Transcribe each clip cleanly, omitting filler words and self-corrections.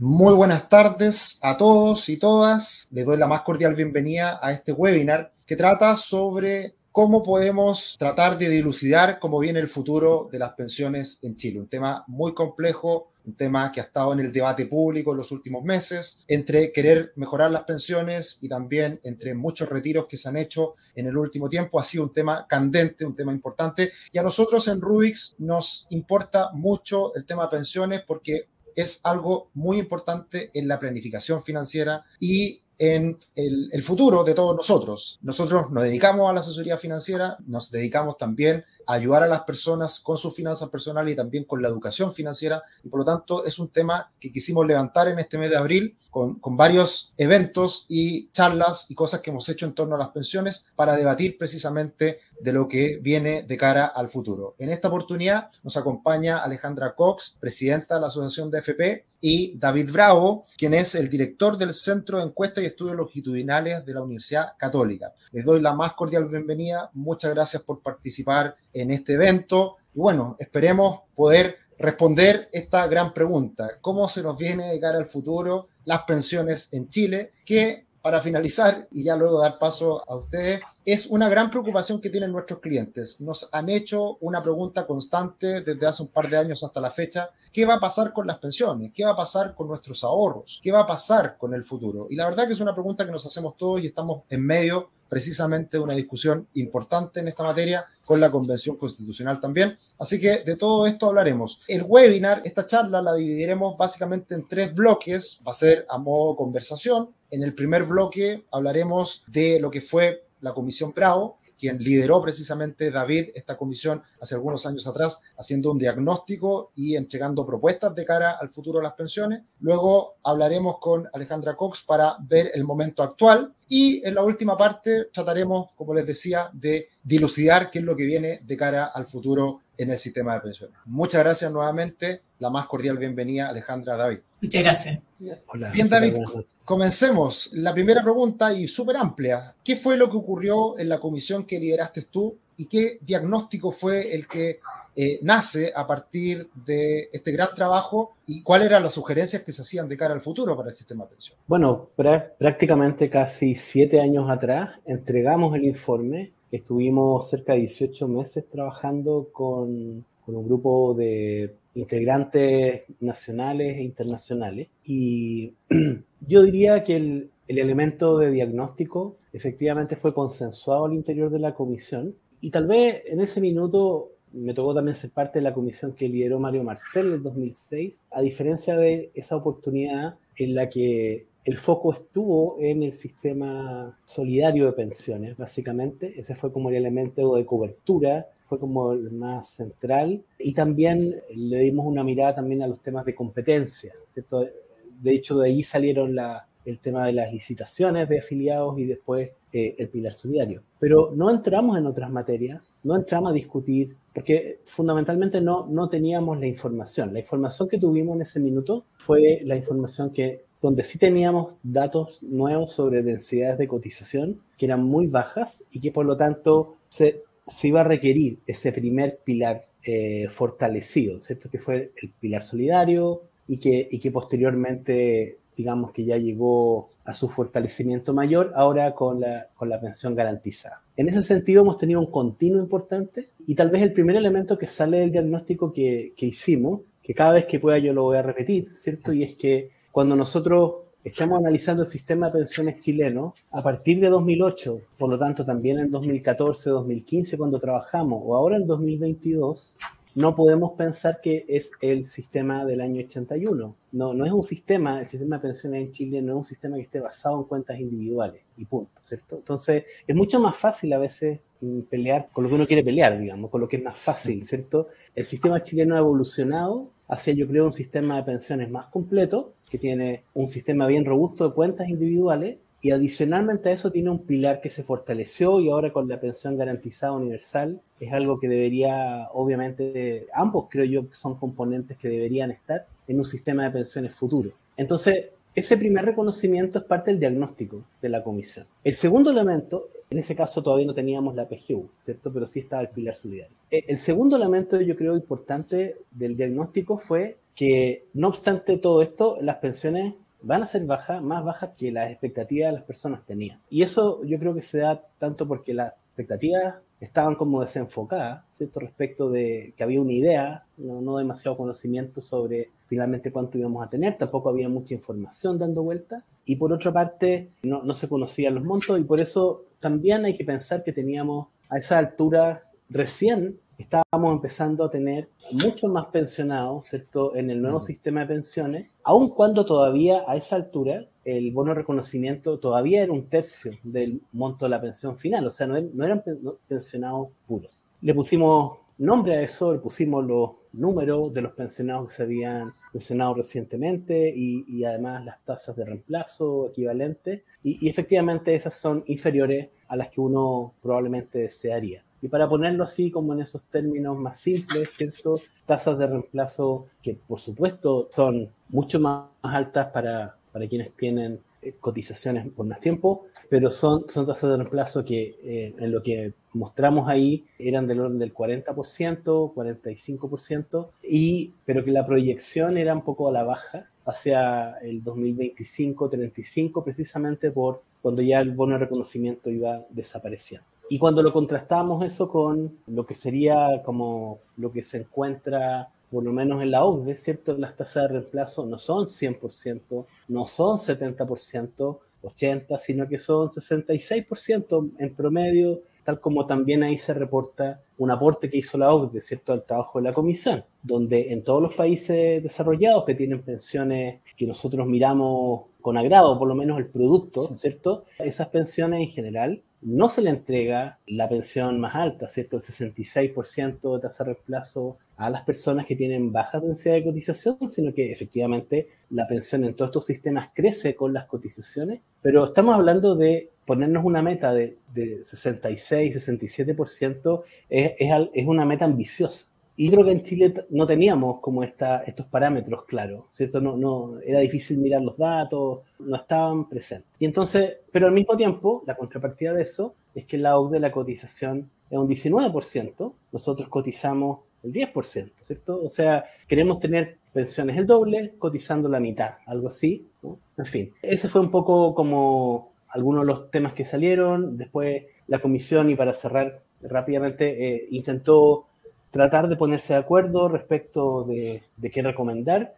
Muy buenas tardes a todos y todas. Les doy la más cordial bienvenida a este webinar que trata sobre cómo podemos tratar de dilucidar cómo viene el futuro de las pensiones en Chile. Un tema muy complejo, un tema que ha estado en el debate público en los últimos meses, entre querer mejorar las pensiones y también entre muchos retiros que se han hecho en el último tiempo. Ha sido un tema candente, un tema importante. Y a nosotros en Rubix nos importa mucho el tema pensiones porque es algo muy importante en la planificación financiera y en el futuro de todos nosotros. Nosotros nos dedicamos a la asesoría financiera, nos dedicamos también a ayudar a las personas con sus finanzas personales y también con la educación financiera, y por lo tanto es un tema que quisimos levantar en este mes de abril con varios eventos y charlas y cosas que hemos hecho en torno a las pensiones para debatir precisamente de lo que viene de cara al futuro. En esta oportunidad nos acompaña Alejandra Cox, presidenta de la Asociación de AFP, y David Bravo, quien es el director del Centro de Encuestas y Estudios Longitudinales de la Universidad Católica. Les doy la más cordial bienvenida. Muchas gracias por participar en este evento. Y bueno, esperemos poder responder esta gran pregunta. ¿Cómo se nos viene de cara al futuro las pensiones en Chile? Que, para finalizar, y ya luego dar paso a ustedes, es una gran preocupación que tienen nuestros clientes. Nos han hecho una pregunta constante desde hace un par de años hasta la fecha. ¿Qué va a pasar con las pensiones? ¿Qué va a pasar con nuestros ahorros? ¿Qué va a pasar con el futuro? Y la verdad que es una pregunta que nos hacemos todos y estamos en medio precisamente de una discusión importante en esta materia con la Convención Constitucional también. Así que de todo esto hablaremos. El webinar, esta charla, la dividiremos básicamente en 3 bloques. Va a ser a modo conversación. En el primer bloque hablaremos de lo que fue la Comisión Bravo, quien lideró precisamente David esta comisión hace algunos años atrás, haciendo un diagnóstico y entregando propuestas de cara al futuro de las pensiones. Luego hablaremos con Alejandra Cox para ver el momento actual y en la última parte trataremos, como les decía, de dilucidar qué es lo que viene de cara al futuro en el sistema de pensiones. Muchas gracias nuevamente. La más cordial bienvenida, Alejandra, David. Muchas gracias. Hola, bien, David, comencemos. La primera pregunta y súper amplia. ¿Qué fue lo que ocurrió en la comisión que lideraste tú y qué diagnóstico fue el que nace a partir de este gran trabajo y cuáles eran las sugerencias que se hacían de cara al futuro para el sistema de pensión? Bueno, prácticamente casi 7 años atrás entregamos el informe. Estuvimos cerca de 18 meses trabajando con un grupo de integrantes nacionales e internacionales. Y yo diría que el elemento de diagnóstico efectivamente fue consensuado al interior de la comisión. Y tal vez en ese minuto me tocó también ser parte de la comisión que lideró Mario Marcel en el 2006, a diferencia de esa oportunidad en la que el foco estuvo en el sistema solidario de pensiones, básicamente. Ese fue como el elemento de cobertura, fue como el más central. Y también le dimos una mirada también a los temas de competencia, ¿cierto? De hecho, de ahí salieron el tema de las licitaciones de afiliados y después el pilar solidario. Pero no entramos en otras materias, no entramos a discutir, porque fundamentalmente no teníamos la información. La información que tuvimos en ese minuto fue la información donde sí teníamos datos nuevos sobre densidades de cotización que eran muy bajas y que por lo tanto se iba a requerir ese primer pilar fortalecido, ¿cierto? Que fue el pilar solidario y que posteriormente, digamos que ya llegó a su fortalecimiento mayor ahora con la pensión garantizada. En ese sentido hemos tenido un continuo importante y tal vez el primer elemento que sale del diagnóstico que hicimos, que cada vez que pueda yo lo voy a repetir, ¿cierto? Y es que cuando nosotros estamos analizando el sistema de pensiones chileno, a partir de 2008, por lo tanto también en 2014, 2015 cuando trabajamos, o ahora en 2022, no podemos pensar que es el sistema del año 81. No es un sistema, el sistema de pensiones en Chile no es un sistema que esté basado en cuentas individuales y punto, ¿cierto? Entonces, es mucho más fácil a veces pelear con lo que uno quiere pelear, digamos, con lo que es más fácil, ¿cierto? El sistema chileno ha evolucionado hacia, yo creo, un sistema de pensiones más completo, que tiene un sistema bien robusto de cuentas individuales y adicionalmente a eso tiene un pilar que se fortaleció y ahora con la pensión garantizada universal es algo que debería, obviamente, ambos creo yo que son componentes que deberían estar en un sistema de pensiones futuro. Entonces, ese primer reconocimiento es parte del diagnóstico de la comisión. El segundo elemento, en ese caso todavía no teníamos la PGU, ¿cierto? Pero sí estaba el pilar solidario. El segundo elemento, yo creo, importante del diagnóstico fue que no obstante todo esto, las pensiones van a ser más bajas que las expectativas de las personas tenían. Y eso yo creo que se da tanto porque las expectativas estaban como desenfocadas, ¿cierto? Respecto de que había una idea, no demasiado conocimiento sobre finalmente cuánto íbamos a tener, tampoco había mucha información dando vuelta, y por otra parte no se conocían los montos, y por eso también hay que pensar que teníamos a esa altura recién estábamos empezando a tener muchos más pensionados, ¿cierto?, en el nuevo sistema de pensiones, aun cuando todavía a esa altura el bono de reconocimiento todavía era un tercio del monto de la pensión final, o sea, no eran pensionados puros. Le pusimos nombre a eso, le pusimos los números de los pensionados que se habían pensionado recientemente y además las tasas de reemplazo equivalentes, y efectivamente esas son inferiores a las que uno probablemente desearía. Y para ponerlo así como en esos términos más simples, ¿cierto? Tasas de reemplazo que por supuesto son mucho más altas para quienes tienen cotizaciones por más tiempo, pero son tasas de reemplazo que en lo que mostramos ahí eran del orden del 40%, 45%, pero que la proyección era un poco a la baja hacia el 2025, 35, precisamente por cuando ya el bono de reconocimiento iba desapareciendo. Y cuando lo contrastamos eso con lo que sería como lo que se encuentra por lo menos en la OCDE, ¿cierto? Las tasas de reemplazo no son 100%, no son 70%, 80%, sino que son 66% en promedio, tal como también ahí se reporta un aporte que hizo la OCDE, ¿cierto?, al trabajo de la comisión, donde en todos los países desarrollados que tienen pensiones que nosotros miramos con agrado, por lo menos el producto, ¿cierto?, esas pensiones en general no se le entrega la pensión más alta, ¿cierto?, el 66% de tasa de reemplazo a las personas que tienen baja densidad de cotización, sino que efectivamente la pensión en todos estos sistemas crece con las cotizaciones, pero estamos hablando de ponernos una meta de 66, 67%, es una meta ambiciosa. Y creo que en Chile no teníamos como estos parámetros claros, ¿cierto? No, era difícil mirar los datos, no estaban presentes. Y entonces, pero al mismo tiempo, la contrapartida de eso es que en la OCDE la cotización es un 19%, nosotros cotizamos el 10%, ¿cierto? O sea, queremos tener pensiones el doble, cotizando la mitad, algo así, ¿no? En fin, ese fue un poco como algunos de los temas que salieron. Después la comisión, y para cerrar rápidamente, intentó tratar de ponerse de acuerdo respecto de qué recomendar.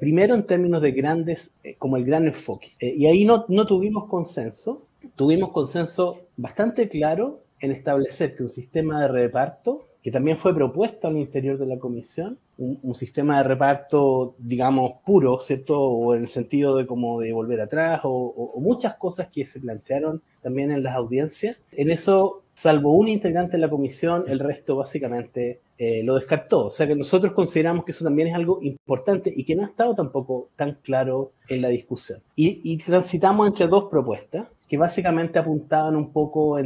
Primero en términos de grandes, como el gran enfoque. Y ahí no tuvimos consenso. Tuvimos consenso bastante claro en establecer que un sistema de reparto, que también fue propuesto al interior de la comisión, un sistema de reparto, digamos, puro, ¿cierto? O en el sentido de como de volver atrás, o muchas cosas que se plantearon también en las audiencias. En eso, salvo un integrante de la comisión, el resto básicamente lo descartó. O sea que nosotros consideramos que eso también es algo importante y que no ha estado tampoco tan claro en la discusión. Y transitamos entre dos propuestas que básicamente apuntaban un poco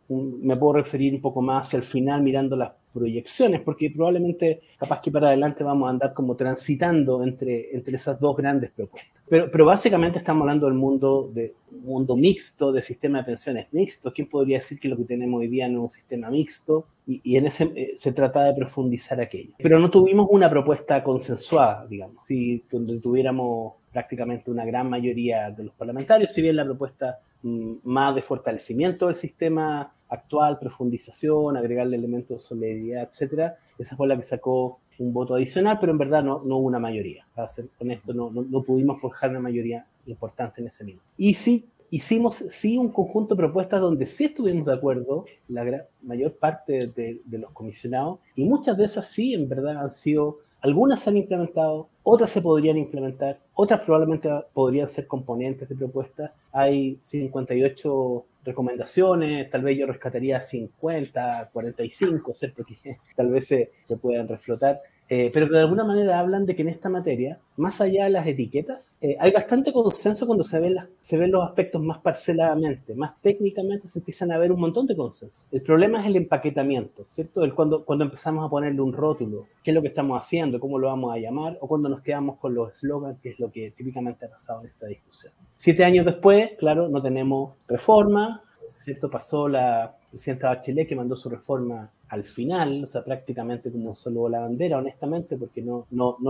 me puedo referir un poco más hacia el final mirando las proyecciones, porque probablemente capaz que para adelante vamos a andar como transitando entre esas dos grandes propuestas. Pero básicamente estamos hablando del mundo mixto, de sistema de pensiones mixto. ¿Quién podría decir que lo que tenemos hoy día no es un sistema mixto? Y en ese se trata de profundizar aquello. Pero no tuvimos una propuesta consensuada, digamos, donde tuviéramos prácticamente una gran mayoría de los parlamentarios, si bien la propuesta más de fortalecimiento del sistema actual, profundización, agregarle elementos de solidaridad, etcétera, esa fue la que sacó un voto adicional, pero en verdad no hubo una mayoría. Para ser honesto, no pudimos forjar una mayoría importante en ese minuto. Y sí, hicimos un conjunto de propuestas donde sí estuvimos de acuerdo la mayor parte de los comisionados, y muchas de esas sí en verdad han sido, algunas se han implementado, otras se podrían implementar, otras probablemente podrían ser componentes de propuestas. Hay 58 recomendaciones, tal vez yo rescataría 50, 45, ¿cierto? Que tal vez se puedan reflotar. Pero que de alguna manera hablan de que en esta materia, más allá de las etiquetas, hay bastante consenso cuando se ven los aspectos más parceladamente, más técnicamente se empiezan a ver un montón de consenso. El problema es el empaquetamiento, ¿cierto? Cuando empezamos a ponerle un rótulo, qué es lo que estamos haciendo, cómo lo vamos a llamar, o cuando nos quedamos con los eslogans, que es lo que típicamente ha pasado en esta discusión. 7 años después, claro, no tenemos reforma, ¿cierto? Pasó la presidenta Bachelet, que mandó su reforma al final, o sea, prácticamente como solo la bandera, honestamente, porque no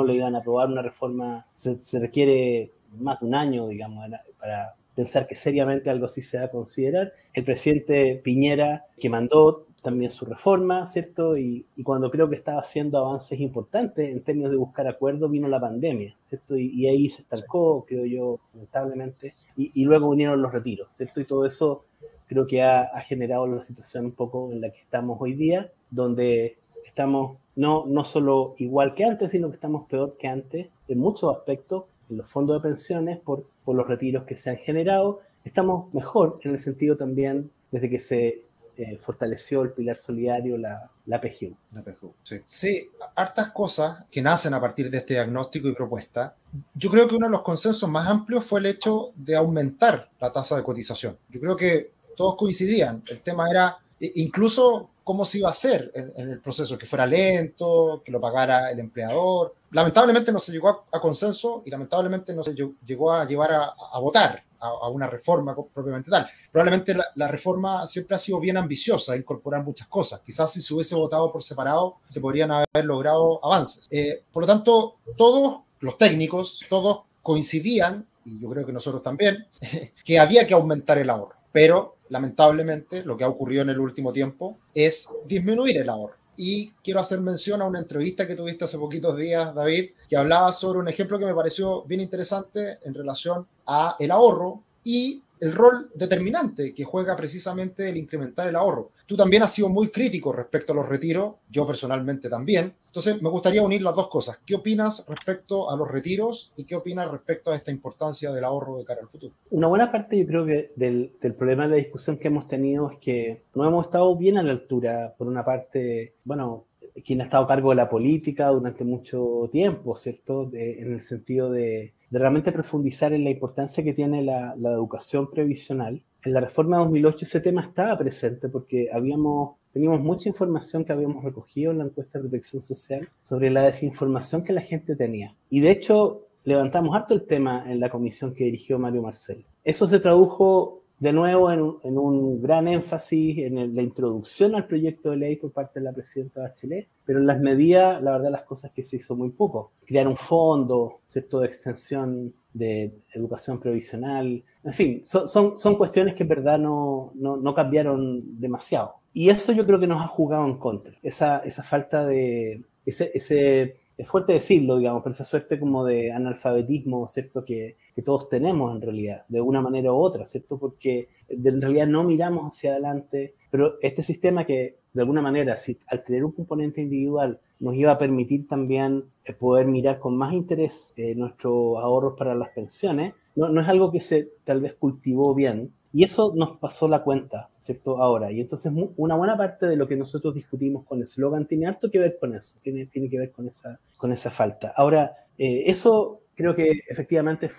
le iban a aprobar una reforma, se requiere más de un año, digamos, para pensar que seriamente algo así se va a considerar. El presidente Piñera, que mandó también su reforma, ¿cierto? Y cuando creo que estaba haciendo avances importantes en términos de buscar acuerdos, vino la pandemia, ¿cierto? Y ahí se estancó, creo yo, lamentablemente. Y luego vinieron los retiros, ¿cierto? Y todo eso creo que ha generado la situación un poco en la que estamos hoy día, donde estamos no solo igual que antes, sino que estamos peor que antes en muchos aspectos, en los fondos de pensiones, por los retiros que se han generado. Estamos mejor en el sentido también desde que se fortaleció el pilar solidario, la PGU. La PGU, sí. Sí, hartas cosas que nacen a partir de este diagnóstico y propuesta. Yo creo que uno de los consensos más amplios fue el hecho de aumentar la tasa de cotización. Yo creo que todos coincidían. El tema era incluso cómo se iba a hacer en el proceso, que fuera lento, que lo pagara el empleador. Lamentablemente no se llegó a consenso y lamentablemente no se llegó a llevar a votar a una reforma propiamente tal. Probablemente la reforma siempre ha sido bien ambiciosa, incorporar muchas cosas. Quizás si se hubiese votado por separado se podrían haber logrado avances. Por lo tanto, todos los técnicos, todos coincidían, y yo creo que nosotros también, que había que aumentar el ahorro. Pero lamentablemente lo que ha ocurrido en el último tiempo es disminuir el ahorro. Y quiero hacer mención a una entrevista que tuviste hace poquitos días, David, que hablaba sobre un ejemplo que me pareció bien interesante en relación a el ahorro y el rol determinante que juega precisamente el incrementar el ahorro. Tú también has sido muy crítico respecto a los retiros, yo personalmente también. Entonces, me gustaría unir las dos cosas. ¿Qué opinas respecto a los retiros y qué opinas respecto a esta importancia del ahorro de cara al futuro? Una buena parte, yo creo que del problema de la discusión que hemos tenido es que no hemos estado bien a la altura, por una parte, bueno, quien ha estado a cargo de la política durante mucho tiempo, ¿cierto? En el sentido de realmente profundizar en la importancia que tiene la educación previsional. En la reforma de 2008 ese tema estaba presente porque teníamos mucha información que habíamos recogido en la encuesta de protección social sobre la desinformación que la gente tenía. Y de hecho, levantamos harto el tema en la comisión que dirigió Mario Marcel. Eso se tradujo de nuevo en un gran énfasis en la introducción al proyecto de ley por parte de la presidenta Bachelet, pero en las medidas, la verdad, las cosas que se hizo muy poco. Crear un fondo, ¿cierto?, de extensión de educación previsional, en fin, son cuestiones que en verdad no cambiaron demasiado. Y eso yo creo que nos ha jugado en contra, esa falta de, es fuerte decirlo, digamos, pero esa suerte como de analfabetismo, ¿cierto?, que todos tenemos en realidad, de una manera u otra, ¿cierto?, porque en realidad no miramos hacia adelante, pero este sistema que, de alguna manera, si al tener un componente individual, nos iba a permitir también poder mirar con más interés nuestros ahorros para las pensiones, no es algo que se tal vez cultivó bien, y eso nos pasó la cuenta, ¿cierto?, ahora. Y entonces una buena parte de lo que nosotros discutimos con el slogan tiene harto que ver con eso, tiene que ver con esa falta. Ahora, eso creo que efectivamente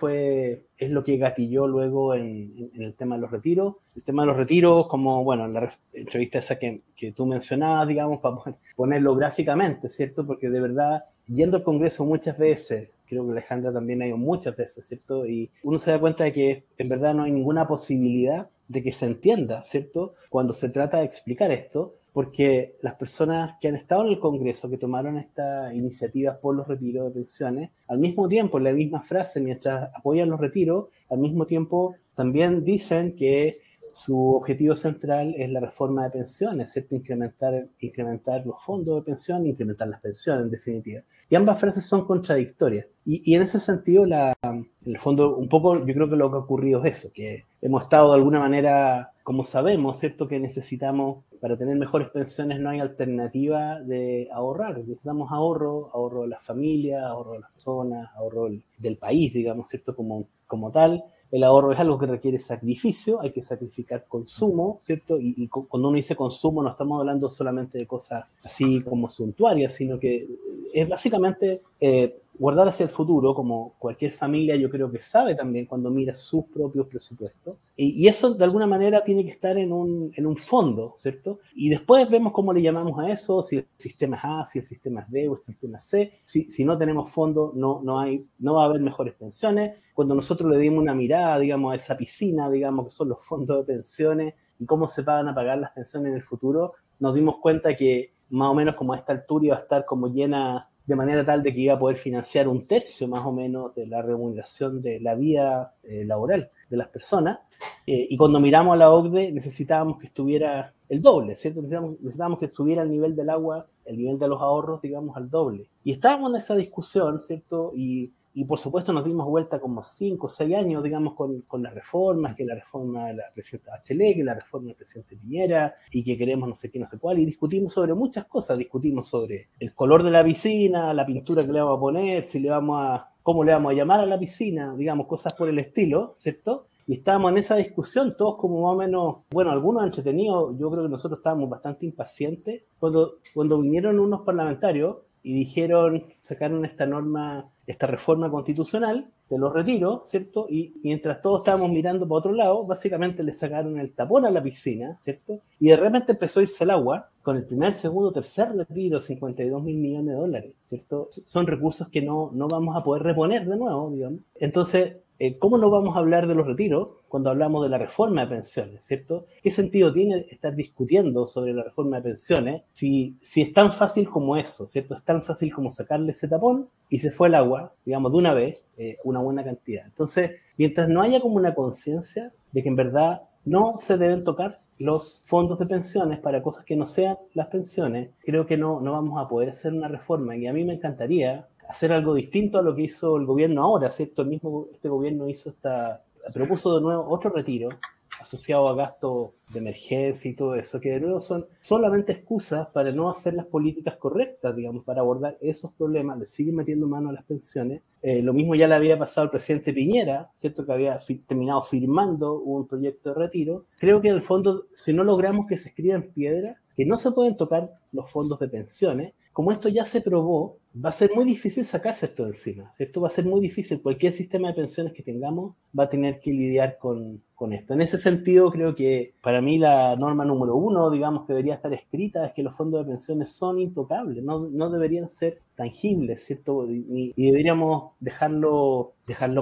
es lo que gatilló luego en el tema de los retiros. El tema de los retiros, como, bueno, en la entrevista esa que tú mencionabas, digamos, para ponerlo gráficamente, ¿cierto? Porque de verdad, yendo al Congreso muchas veces, creo que Alejandra también ha ido muchas veces, ¿cierto? Y uno se da cuenta de que en verdad no hay ninguna posibilidad de que se entienda, ¿cierto?, cuando se trata de explicar esto, porque las personas que han estado en el Congreso, que tomaron esta iniciativa por los retiros de pensiones, al mismo tiempo, en la misma frase, mientras apoyan los retiros, al mismo tiempo también dicen que su objetivo central es la reforma de pensiones, ¿cierto? Incrementar los fondos de pensión, incrementar las pensiones, en definitiva. Y ambas frases son contradictorias. Y en ese sentido, en el fondo, un poco yo creo que lo que ha ocurrido es eso, que hemos estado de alguna manera, como sabemos, ¿cierto?, que necesitamos, para tener mejores pensiones no hay alternativa de ahorrar. Necesitamos ahorro de las familias, ahorro de las personas, ahorro del país, digamos, ¿cierto?, como tal. El ahorro es algo que requiere sacrificio, hay que sacrificar consumo, ¿cierto? Y cuando uno dice consumo no estamos hablando solamente de cosas así como suntuarias, sino que es básicamente guardar hacia el futuro, como cualquier familia yo creo que sabe también cuando mira sus propios presupuestos. Y eso de alguna manera tiene que estar en un fondo, ¿cierto? Y después vemos cómo le llamamos a eso, si el sistema es A, si el sistema es B o el sistema es C. Si no tenemos fondo no va a haber mejores pensiones. Cuando nosotros le dimos una mirada, digamos, a esa piscina, digamos, que son los fondos de pensiones y cómo se van a pagar las pensiones en el futuro, nos dimos cuenta que más o menos como a esta altura iba a estar como llena de manera tal de que iba a poder financiar un tercio más o menos de la remuneración de la vida laboral de las personas. Y cuando miramos a la OCDE necesitábamos que estuviera el doble, ¿cierto? Necesitábamos que subiera el nivel del agua, el nivel de los ahorros, digamos, al doble. Y estábamos en esa discusión, ¿cierto? Y por supuesto nos dimos vuelta como 5 o 6 años, digamos, con las reformas, que la reforma de la presidenta Bachelet, que la reforma del presidente Piñera, y que queremos no sé qué, no sé cuál, y discutimos sobre muchas cosas, discutimos sobre el color de la piscina, la pintura que le vamos a poner, cómo le vamos a llamar a la piscina, digamos, cosas por el estilo, ¿cierto? Y estábamos en esa discusión, todos como más o menos, bueno, algunos entretenidos, yo creo que nosotros estábamos bastante impacientes, cuando vinieron unos parlamentarios y dijeron, sacaron esta norma, esta reforma constitucional de los retiros, ¿cierto? Y mientras todos estábamos mirando para otro lado, básicamente le sacaron el tapón a la piscina, ¿cierto? Y de repente empezó a irse el agua con el primer, segundo, tercer retiro, 52 mil millones de dólares, ¿cierto? Son recursos que no vamos a poder reponer de nuevo, digamos. Entonces, ¿cómo no vamos a hablar de los retiros cuando hablamos de la reforma de pensiones, ¿cierto? ¿Qué sentido tiene estar discutiendo sobre la reforma de pensiones si es tan fácil como eso, ¿cierto? Es tan fácil como sacarle ese tapón y se fue el agua, digamos, de una vez, una buena cantidad. Entonces, mientras no haya como una conciencia de que en verdad no se deben tocar los fondos de pensiones para cosas que no sean las pensiones, creo que no vamos a poder hacer una reforma. Y a mí me encantaría hacer algo distinto a lo que hizo el gobierno ahora, ¿cierto? Este gobierno propuso de nuevo otro retiro asociado a gastos de emergencia y todo eso, que de nuevo son solamente excusas para no hacer las políticas correctas, digamos, para abordar esos problemas. Le siguen metiendo mano a las pensiones. Lo mismo ya le había pasado al presidente Piñera, ¿cierto? Que había terminado firmando un proyecto de retiro. Creo que en el fondo, si no logramos que se escriba en piedra, que no se pueden tocar los fondos de pensiones, como esto ya se probó, va a ser muy difícil sacarse esto de encima, ¿cierto? Va a ser muy difícil. Cualquier sistema de pensiones que tengamos va a tener que lidiar con esto. En ese sentido, creo que para mí la norma número 1, digamos, que debería estar escrita es que los fondos de pensiones son intocables, no deberían ser tangibles, ¿cierto? Y deberíamos dejarlo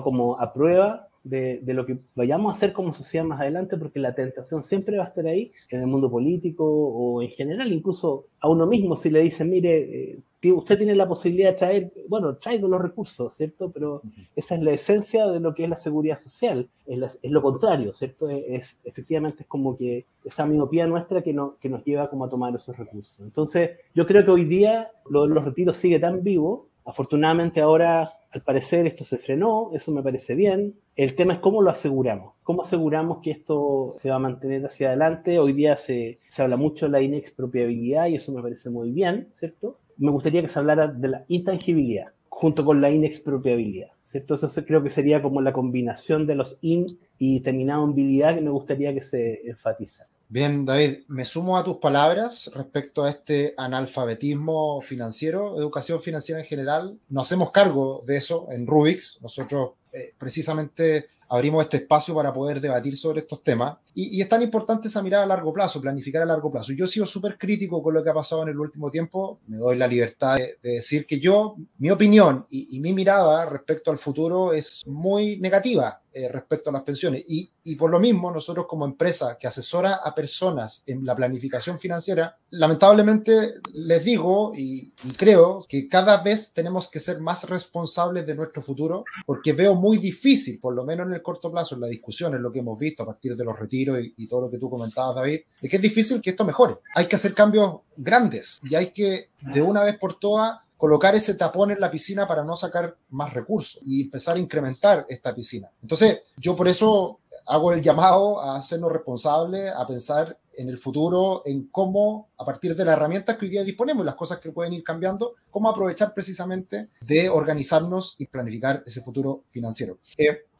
como a prueba de lo que vayamos a hacer como sociedad más adelante, porque la tentación siempre va a estar ahí, en el mundo político o en general, incluso a uno mismo, si le dicen, mire, usted tiene la posibilidad de traer, bueno, traigo los recursos, ¿cierto? Pero esa es la esencia de lo que es la seguridad social, es lo contrario, ¿cierto? Efectivamente es como que esa miopía nuestra que nos lleva como a tomar esos recursos. Entonces, yo creo que hoy día los retiros sigue tan vivo. Afortunadamente ahora, al parecer, esto se frenó, eso me parece bien. El tema es cómo lo aseguramos. ¿Cómo aseguramos que esto se va a mantener hacia adelante? Hoy día se habla mucho de la inexpropiabilidad y eso me parece muy bien, ¿cierto? Me gustaría que se hablara de la intangibilidad junto con la inexpropiabilidad, ¿cierto? Eso creo que sería como la combinación de los y terminado en habilidad que me gustaría que se enfatizara. Bien, David, me sumo a tus palabras respecto a este analfabetismo financiero, educación financiera en general. Nos hacemos cargo de eso en Rubix. Nosotros precisamente abrimos este espacio para poder debatir sobre estos temas. Y es tan importante esa mirada a largo plazo, planificar a largo plazo. Yo he sido súper crítico con lo que ha pasado en el último tiempo. Me doy la libertad de decir que mi opinión y mi mirada respecto al futuro es muy negativa respecto a las pensiones. Y por lo mismo, nosotros como empresa que asesora a personas en la planificación financiera, lamentablemente les digo y creo que cada vez tenemos que ser más responsables de nuestro futuro, porque veo muy difícil, por lo menos en el corto plazo, en la discusión, en lo que hemos visto a partir de los retiros y todo lo que tú comentabas, David, de que es difícil que esto mejore. Hay que hacer cambios grandes y hay que, de una vez por todas, colocar ese tapón en la piscina para no sacar más recursos y empezar a incrementar esta piscina. Entonces, yo por eso hago el llamado a hacernos responsables, a pensar en el futuro, en cómo, a partir de las herramientas que hoy día disponemos y las cosas que pueden ir cambiando, cómo aprovechar precisamente de organizarnos y planificar ese futuro financiero.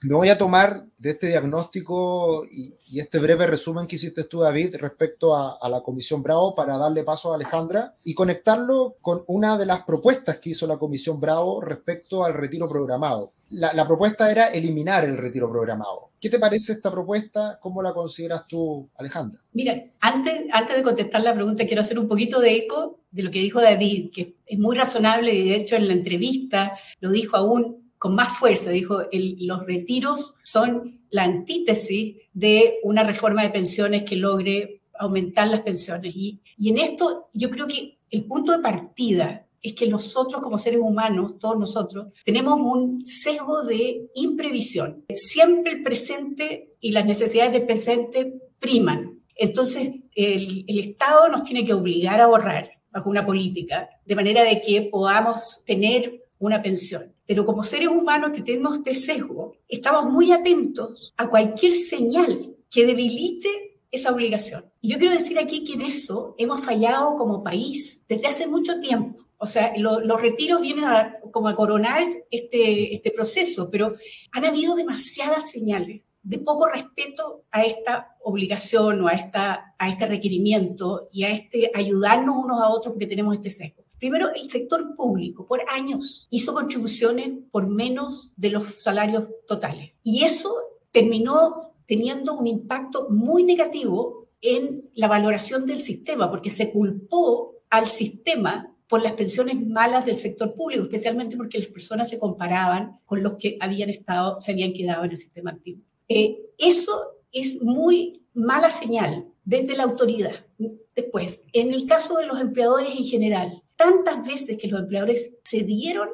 Me voy a tomar de este diagnóstico y este breve resumen que hiciste tú, David, respecto a la Comisión Bravo para darle paso a Alejandra y conectarlo con una de las propuestas que hizo la Comisión Bravo respecto al retiro programado. La propuesta era eliminar el retiro programado. ¿Qué te parece esta propuesta? ¿Cómo la consideras tú, Alejandra? Mira, antes de contestar la pregunta, quiero hacer un poquito de eco de lo que dijo David, que es muy razonable y de hecho en la entrevista lo dijo aún con más fuerza. Dijo, los retiros son la antítesis de una reforma de pensiones que logre aumentar las pensiones. Y en esto yo creo que el punto de partida es que nosotros como seres humanos, todos nosotros, tenemos un sesgo de imprevisión. Siempre el presente y las necesidades del presente priman. Entonces, el Estado nos tiene que obligar a ahorrar bajo una política, de manera de que podamos tener una pensión. Pero como seres humanos que tenemos este sesgo, estamos muy atentos a cualquier señal que debilite esa obligación. Y yo quiero decir aquí que en eso hemos fallado como país desde hace mucho tiempo. O sea, los retiros vienen como a coronar este proceso, pero han habido demasiadas señales de poco respeto a esta obligación o a este requerimiento y a ayudarnos unos a otros porque tenemos este sesgo. Primero, el sector público por años hizo contribuciones por menos de los salarios totales. Y eso terminó teniendo un impacto muy negativo en la valoración del sistema, porque se culpó al sistema por las pensiones malas del sector público, especialmente porque las personas se comparaban con los que se habían quedado en el sistema activo. Eso es muy mala señal desde la autoridad. Después, en el caso de los empleadores en general, tantas veces que los empleadores cedieron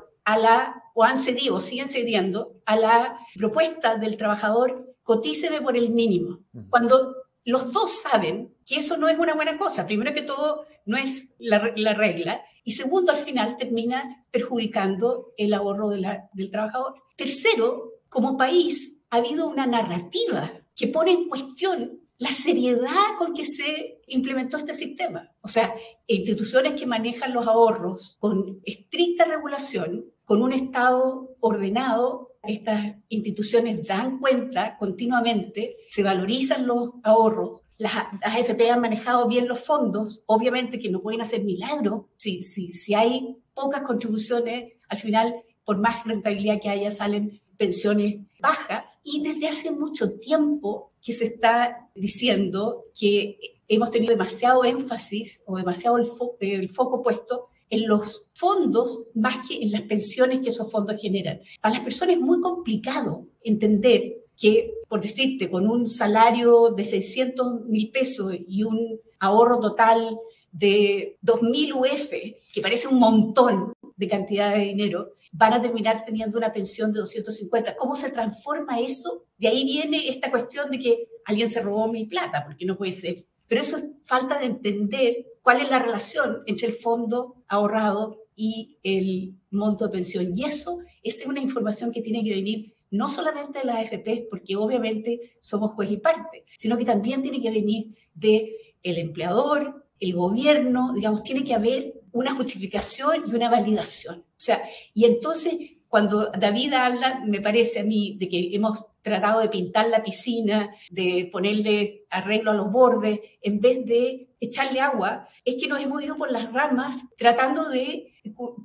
o han cedido, o siguen cediendo a la propuesta del trabajador, cotíceme por el mínimo. Cuando los dos saben que eso no es una buena cosa. Primero que todo, no es la regla. Y segundo, al final termina perjudicando el ahorro del trabajador. Tercero, como país, ha habido una narrativa que pone en cuestión la seriedad con que se implementó este sistema. O sea, instituciones que manejan los ahorros con estricta regulación, con un Estado ordenado, estas instituciones dan cuenta continuamente, se valorizan los ahorros, las AFP han manejado bien los fondos, obviamente que no pueden hacer milagros, si hay pocas contribuciones, al final, por más rentabilidad que haya, salen pensiones bajas, y desde hace mucho tiempo que se está diciendo que hemos tenido demasiado énfasis o demasiado el foco puesto en los fondos más que en las pensiones que esos fondos generan. Para las personas es muy complicado entender que, por decirte, con un salario de 600.000 pesos y un ahorro total de 2.000 UF, que parece un montón de cantidad de dinero, van a terminar teniendo una pensión de 250. ¿Cómo se transforma eso? De ahí viene esta cuestión de que alguien se robó mi plata, porque no puede ser. Pero eso es falta de entender cuál es la relación entre el fondo ahorrado y el monto de pensión. Y eso es una información que tiene que venir no solamente de las AFP, porque obviamente somos juez y parte, sino que también tiene que venir del empleador, el gobierno, digamos, tiene que haber una justificación y una validación. O sea, y entonces cuando David habla, me parece a mí, de que hemos tratado de pintar la piscina, de ponerle arreglo a los bordes, en vez de echarle agua, es que nos hemos ido por las ramas tratando de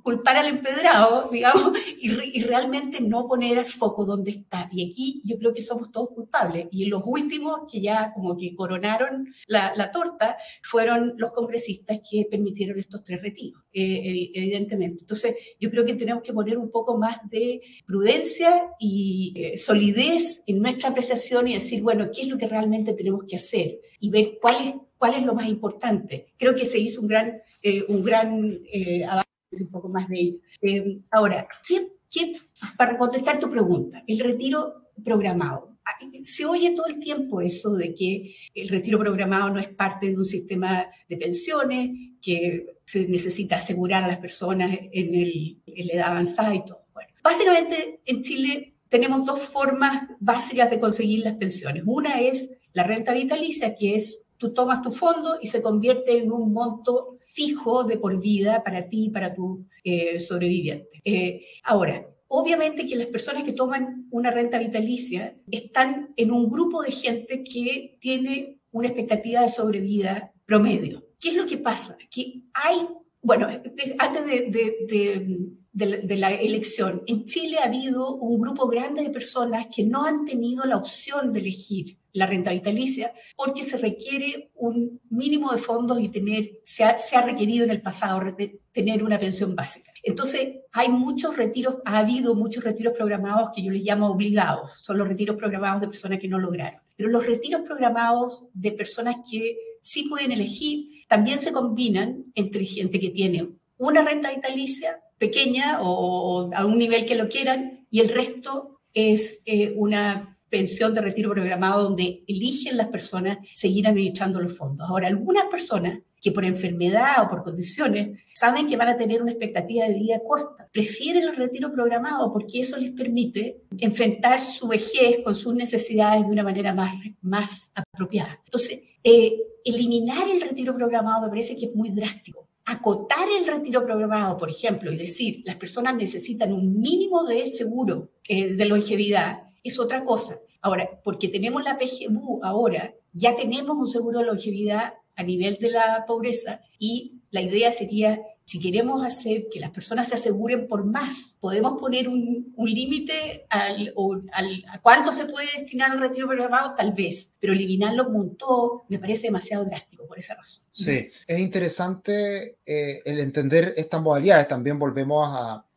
culpar al empedrado, digamos, y realmente no poner el foco donde está. Y aquí yo creo que somos todos culpables. Y los últimos que ya como que coronaron la torta fueron los congresistas que permitieron estos 3 retiros, evidentemente. Entonces yo creo que tenemos que poner un poco más de prudencia y solidez en nuestra apreciación y decir, bueno, ¿qué es lo que realmente tenemos que hacer? Y ver cuál es lo más importante. Creo que se hizo un gran avance, un poco más de ello. Ahora, para contestar tu pregunta, el retiro programado. Se oye todo el tiempo eso de que el retiro programado no es parte de un sistema de pensiones, que se necesita asegurar a las personas en la edad avanzada y todo. Bueno, básicamente en Chile tenemos 2 formas básicas de conseguir las pensiones. Una es la renta vitalicia, que es tú tomas tu fondo y se convierte en un monto fijo de por vida para ti y para tu sobreviviente. Ahora, obviamente que las personas que toman una renta vitalicia están en un grupo de gente que tiene una expectativa de sobrevida promedio. ¿Qué es lo que pasa? Que hay, bueno, antes de la elección, en Chile ha habido un grupo grande de personas que no han tenido la opción de elegir la renta vitalicia porque se requiere un mínimo de fondos y se ha requerido en el pasado tener una pensión básica. Entonces, ha habido muchos retiros programados que yo les llamo obligados. Son los retiros programados de personas que no lograron. Pero los retiros programados de personas que sí pueden elegir. También se combinan entre gente que tiene una renta vitalicia pequeña o a un nivel que lo quieran, y el resto es una pensión de retiro programado donde eligen las personas seguir administrando los fondos. Ahora, algunas personas que por enfermedad o por condiciones saben que van a tener una expectativa de vida corta, prefieren el retiro programado porque eso les permite enfrentar su vejez con sus necesidades de una manera más apropiada. Entonces, eliminar el retiro programado me parece que es muy drástico. Acotar el retiro programado, por ejemplo, y decir las personas necesitan un mínimo de seguro de longevidad, es otra cosa. Ahora, porque tenemos la PGU ahora, ya tenemos un seguro de longevidad a nivel de la pobreza, y la idea sería, si queremos hacer que las personas se aseguren por más, podemos poner un límite a cuánto se puede destinar al retiro programado, tal vez, pero eliminarlo como un todo me parece demasiado drástico por esa razón. Sí, es interesante el entender estas modalidades. También volvemos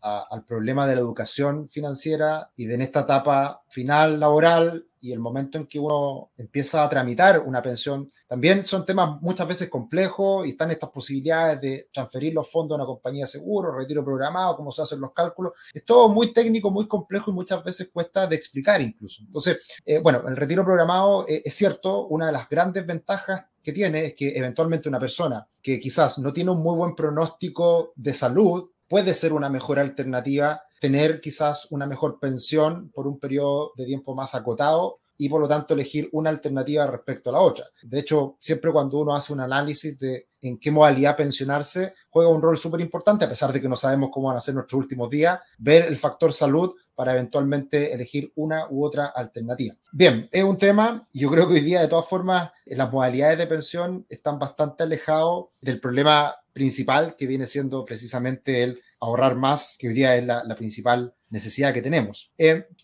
al problema de la educación financiera y de en esta etapa final laboral y el momento en que uno empieza a tramitar una pensión. También son temas muchas veces complejos y están estas posibilidades de transferir los fondos a una compañía de seguro, retiro programado, cómo se hacen los cálculos. Es todo muy técnico, muy complejo y muchas veces cuesta de explicar incluso. Entonces, bueno, el retiro programado es cierto, una de las grandes ventajas que tiene es que eventualmente una persona que quizás no tiene un muy buen pronóstico de salud, puede ser una mejor alternativa tener quizás una mejor pensión por un periodo de tiempo más acotado y por lo tanto elegir una alternativa respecto a la otra. De hecho, siempre cuando uno hace un análisis de en qué modalidad pensionarse, juega un rol súper importante, a pesar de que no sabemos cómo van a ser nuestros últimos días, ver el factor salud para eventualmente elegir una u otra alternativa. Bien, es un tema, yo creo que hoy día de todas formas las modalidades de pensión están bastante alejados del problema principal que viene siendo precisamente el ahorrar más, que hoy día es la principal necesidad que tenemos.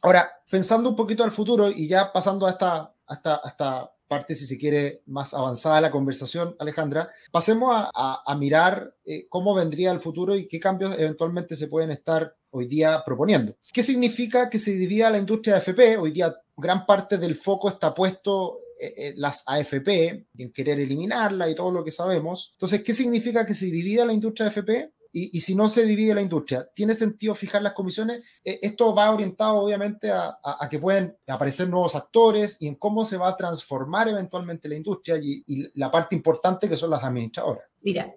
Ahora, pensando un poquito al futuro y ya pasando a esta parte, si se quiere, más avanzada de la conversación, Alejandra, pasemos a mirar cómo vendría el futuro y qué cambios eventualmente se pueden estar hoy día proponiendo. ¿Qué significa que se divida la industria de AFP? Hoy día gran parte del foco está puesto en las AFP, en querer eliminarla y todo lo que sabemos. Entonces, ¿qué significa que se divida la industria de AFP? Y si no se divide la industria, ¿tiene sentido fijar las comisiones? Esto va orientado obviamente a que pueden aparecer nuevos actores y en cómo se va a transformar eventualmente la industria y la parte importante que son las administradoras. Mira,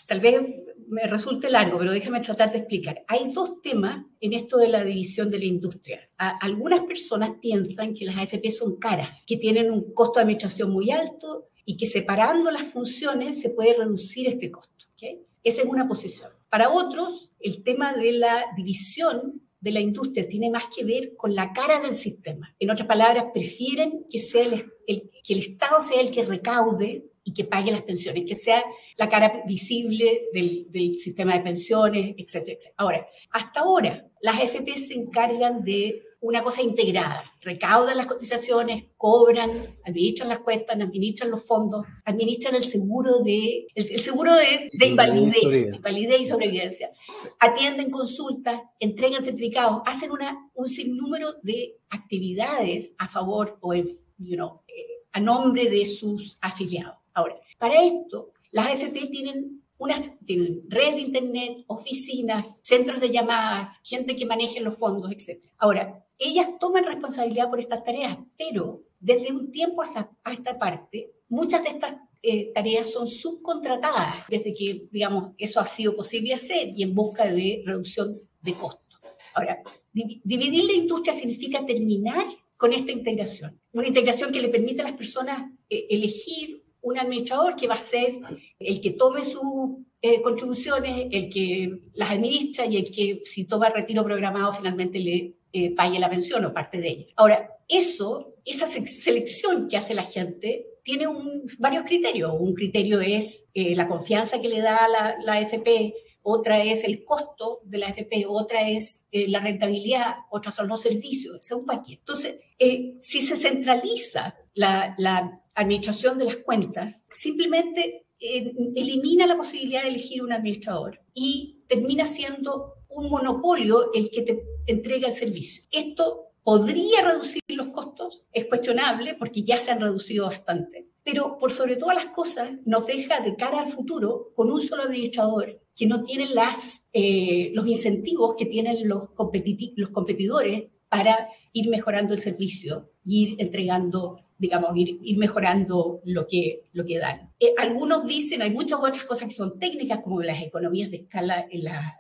tal vez me resulte largo, pero déjame tratar de explicar. Hay dos temas en esto de la división de la industria. Algunas personas piensan que las AFP son caras, que tienen un costo de administración muy alto y que separando las funciones se puede reducir este costo, ¿okay? Esa es una posición. Para otros, el tema de la división de la industria tiene más que ver con la cara del sistema. En otras palabras, prefieren que sea que el Estado sea el que recaude y que pague las pensiones, que sea la cara visible del sistema de pensiones, etcétera, etcétera. Ahora, hasta ahora, las AFP se encargan de una cosa integrada. Recaudan las cotizaciones, cobran, administran las cuentas, administran los fondos, administran el seguro de invalidez y sobrevivencia. Atienden consultas, entregan certificados, hacen un sinnúmero de actividades a favor o a nombre de sus afiliados. Ahora, para esto, las AFP tienen red de internet, oficinas, centros de llamadas, gente que maneje los fondos, etc. Ahora, ellas toman responsabilidad por estas tareas, pero desde un tiempo a esta parte, muchas de estas tareas son subcontratadas, desde que, digamos, eso ha sido posible hacer y en busca de reducción de costos. Ahora, dividir la industria significa terminar con esta integración. Una integración que le permite a las personas elegir un administrador que va a ser el que tome sus contribuciones, el que las administra y el que, si toma retiro programado, finalmente le pague la pensión o parte de ella. Ahora, esa selección que hace la gente tiene varios criterios. Un criterio es la confianza que le da la AFP, otra es el costo de la AFP, otra es la rentabilidad, otras son los servicios, es un paquete. Entonces, si se centraliza la administración de las cuentas, simplemente elimina la posibilidad de elegir un administrador y termina siendo un monopolio el que te entrega el servicio. Esto podría reducir los costos, es cuestionable porque ya se han reducido bastante, pero por sobre todas las cosas nos deja de cara al futuro con un solo administrador que no tiene los incentivos que tienen los competidores para ir mejorando el servicio, ir entregando, digamos, ir mejorando lo que dan. Algunos dicen, hay muchas otras cosas que son técnicas, como las economías de escala.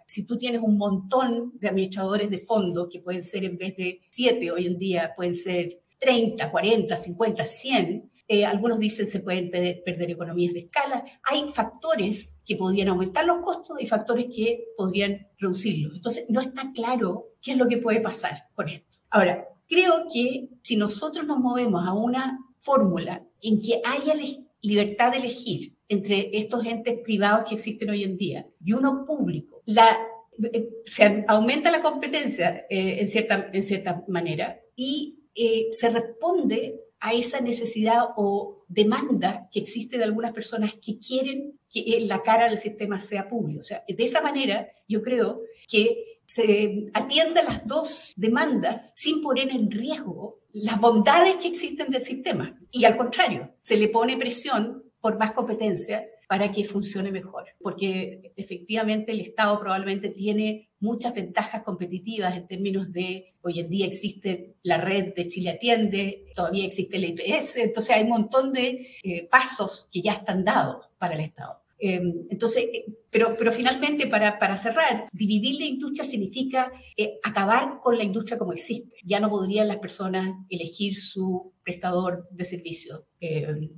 Si tú tienes un montón de administradores de fondos, que pueden ser en vez de 7 hoy en día, pueden ser 30, 40, 50, 100, algunos dicen se pueden perder economías de escala. Hay factores que podrían aumentar los costos y factores que podrían reducirlos. Entonces, no está claro qué es lo que puede pasar con esto. Ahora, creo que si nosotros nos movemos a una fórmula en que haya libertad de elegir entre estos entes privados que existen hoy en día y uno público, se aumenta la competencia en cierta manera y se responde a esa necesidad o demanda que existe de algunas personas que quieren que la cara del sistema sea público. O sea, de esa manera yo creo que se atienda las dos demandas sin poner en riesgo las bondades que existen del sistema. Y al contrario, se le pone presión por más competencia para que funcione mejor. Porque efectivamente el Estado probablemente tiene muchas ventajas competitivas en términos de, hoy en día existe la red de Chile Atiende, todavía existe el IPS, entonces hay un montón de pasos que ya están dados para el Estado. Entonces, pero finalmente, para cerrar, dividir la industria significa acabar con la industria como existe. Ya no podrían las personas elegir su prestador de servicio,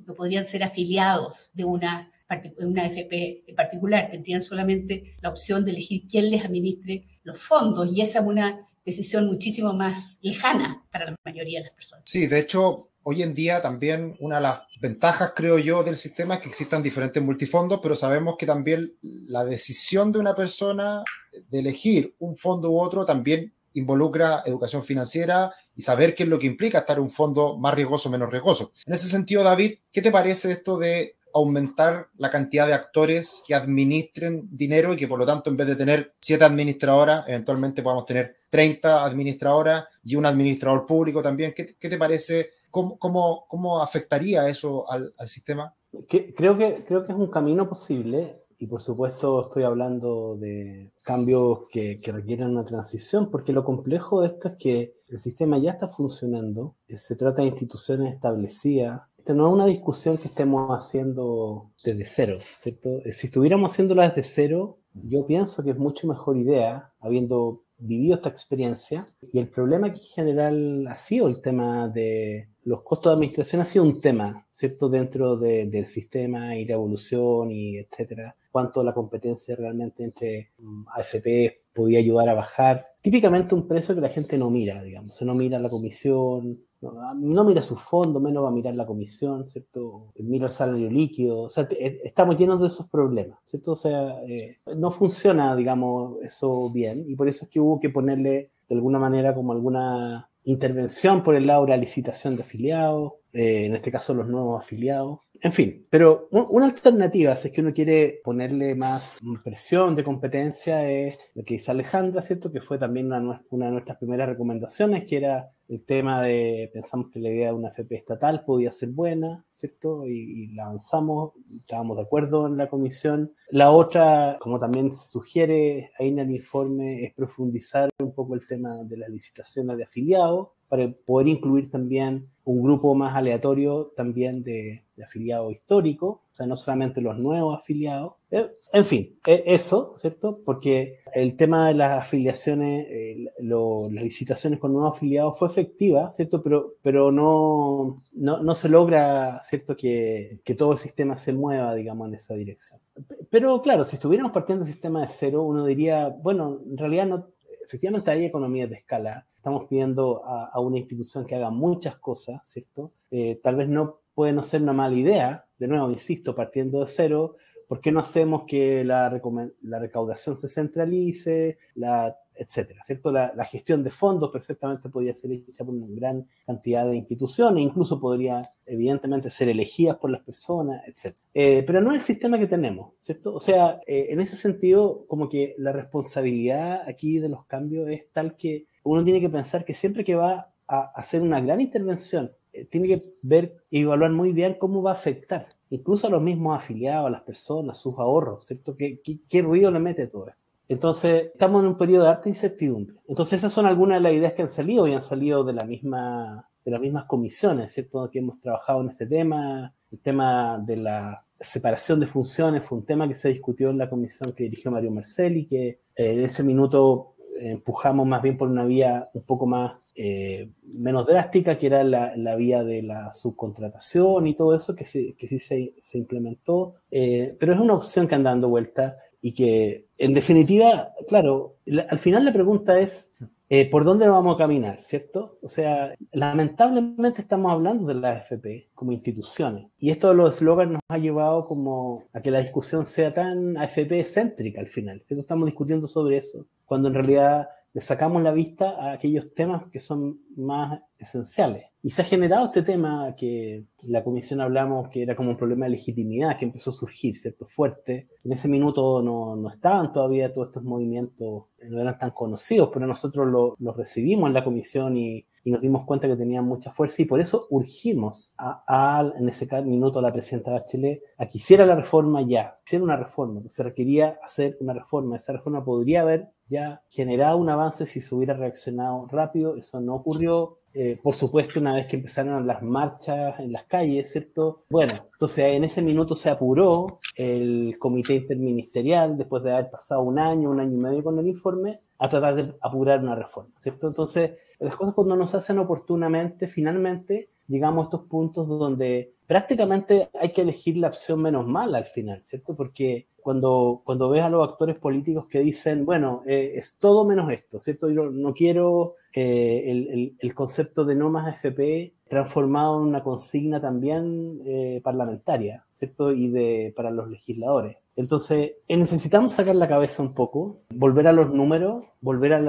no podrían ser afiliados de una AFP en particular, tendrían solamente la opción de elegir quién les administre los fondos, y esa es una decisión muchísimo más lejana para la mayoría de las personas. Sí, de hecho, hoy en día también una de las ventajas, creo yo, del sistema es que existan diferentes multifondos, pero sabemos que también la decisión de una persona de elegir un fondo u otro también involucra educación financiera y saber qué es lo que implica estar en un fondo más riesgoso o menos riesgoso. En ese sentido, David, ¿qué te parece esto de aumentar la cantidad de actores que administren dinero y que por lo tanto en vez de tener 7 administradoras, eventualmente podamos tener 30 administradoras y un administrador público también? ¿Qué te parece? ¿Cómo afectaría eso al sistema? Creo que es un camino posible y por supuesto estoy hablando de cambios que requieren una transición, porque lo complejo de esto es que el sistema ya está funcionando, se trata de instituciones establecidas. Esta no es una discusión que estemos haciendo desde cero, ¿cierto? Si estuviéramos haciéndola desde cero, yo pienso que es mucho mejor idea, habiendo vivido esta experiencia, y el problema que en general ha sido el tema de los costos de administración, ha sido un tema, ¿cierto? Dentro del sistema y la evolución y etcétera, cuánto la competencia realmente entre AFP podía ayudar a bajar. Típicamente un precio que la gente no mira, digamos, no mira la comisión, no mira su fondo, menos va a mirar la comisión, ¿cierto? Mira el salario líquido, o sea, estamos llenos de esos problemas, ¿cierto? O sea, no funciona, digamos, eso bien, y por eso es que hubo que ponerle de alguna manera como alguna intervención por el lado de la licitación de afiliados, en este caso los nuevos afiliados. En fin, pero una alternativa, si es que uno quiere ponerle más presión de competencia, es lo que dice Alejandra, ¿cierto? Que fue también una de nuestras primeras recomendaciones, que era el tema de, pensamos que la idea de una AFP estatal podía ser buena, ¿cierto? Y la avanzamos, estábamos de acuerdo en la comisión. La otra, como también se sugiere ahí en el informe, es profundizar un poco el tema de las licitaciones de afiliados, para poder incluir también un grupo más aleatorio también de afiliados históricos, o sea, no solamente los nuevos afiliados. En fin, eso, ¿cierto? Porque el tema de las afiliaciones, las licitaciones con nuevos afiliados fue efectiva, ¿cierto? Pero no se logra, ¿cierto? Que todo el sistema se mueva, digamos, en esa dirección. Pero claro, si estuviéramos partiendo del sistema de cero, uno diría, bueno, en realidad no, efectivamente hay economías de escala. Estamos pidiendo a una institución que haga muchas cosas, ¿cierto? Tal vez puede no ser una mala idea, de nuevo, insisto, partiendo de cero. ¿Por qué no hacemos que la recaudación se centralice, etcétera, ¿cierto? La gestión de fondos perfectamente podría ser hecha por una gran cantidad de instituciones, incluso podría, evidentemente, ser elegidas por las personas, etcétera. Pero no es el sistema que tenemos, ¿cierto? O sea, en ese sentido, como que la responsabilidad aquí de los cambios es tal que uno tiene que pensar que siempre que va a hacer una gran intervención tiene que ver y evaluar muy bien cómo va a afectar, incluso a los mismos afiliados, a las personas, sus ahorros, ¿cierto? ¿Qué ruido le mete todo esto? Entonces, estamos en un periodo de harta incertidumbre. Entonces, esas son algunas de las ideas que han salido y han salido de las mismas comisiones, ¿cierto? Que hemos trabajado en este tema. El tema de la separación de funciones fue un tema que se discutió en la comisión que dirigió Mario Marcelli, que en ese minuto empujamos más bien por una vía un poco más menos drástica, que era la vía de la subcontratación y todo eso, que sí se implementó, pero es una opción que anda dando vuelta y que, en definitiva, claro, al final la pregunta es ¿por dónde vamos a caminar, cierto? O sea, lamentablemente estamos hablando de las AFP como instituciones, y esto de los eslogans nos ha llevado como a que la discusión sea tan AFP-céntrica al final, ¿cierto? Estamos discutiendo sobre eso, cuando en realidad le sacamos la vista a aquellos temas que son más esenciales. Y se ha generado este tema que en la comisión hablamos que era como un problema de legitimidad que empezó a surgir, ¿cierto? Fuerte. En ese minuto no estaban todavía todos estos movimientos, no eran tan conocidos, pero nosotros los recibimos en la comisión y nos dimos cuenta que tenían mucha fuerza, y por eso urgimos en ese minuto a la presidenta Bachelet a que hiciera la reforma ya, hiciera una reforma, se requería hacer una reforma. Esa reforma podría haber ya generado un avance si se hubiera reaccionado rápido. Eso no ocurrió. Por supuesto, una vez que empezaron las marchas en las calles, ¿cierto? Bueno, entonces en ese minuto se apuró el comité interministerial, después de haber pasado un año y medio con el informe, a tratar de apurar una reforma, ¿cierto? Entonces, las cosas cuando nos hacen oportunamente, finalmente llegamos a estos puntos donde prácticamente hay que elegir la opción menos mala al final, ¿cierto? Porque cuando ves a los actores políticos que dicen, bueno, es todo menos esto, ¿cierto? Yo no quiero el concepto de no más AFP transformado en una consigna también parlamentaria, ¿cierto? Y para los legisladores. Entonces, necesitamos sacar la cabeza un poco, volver a los números, volver a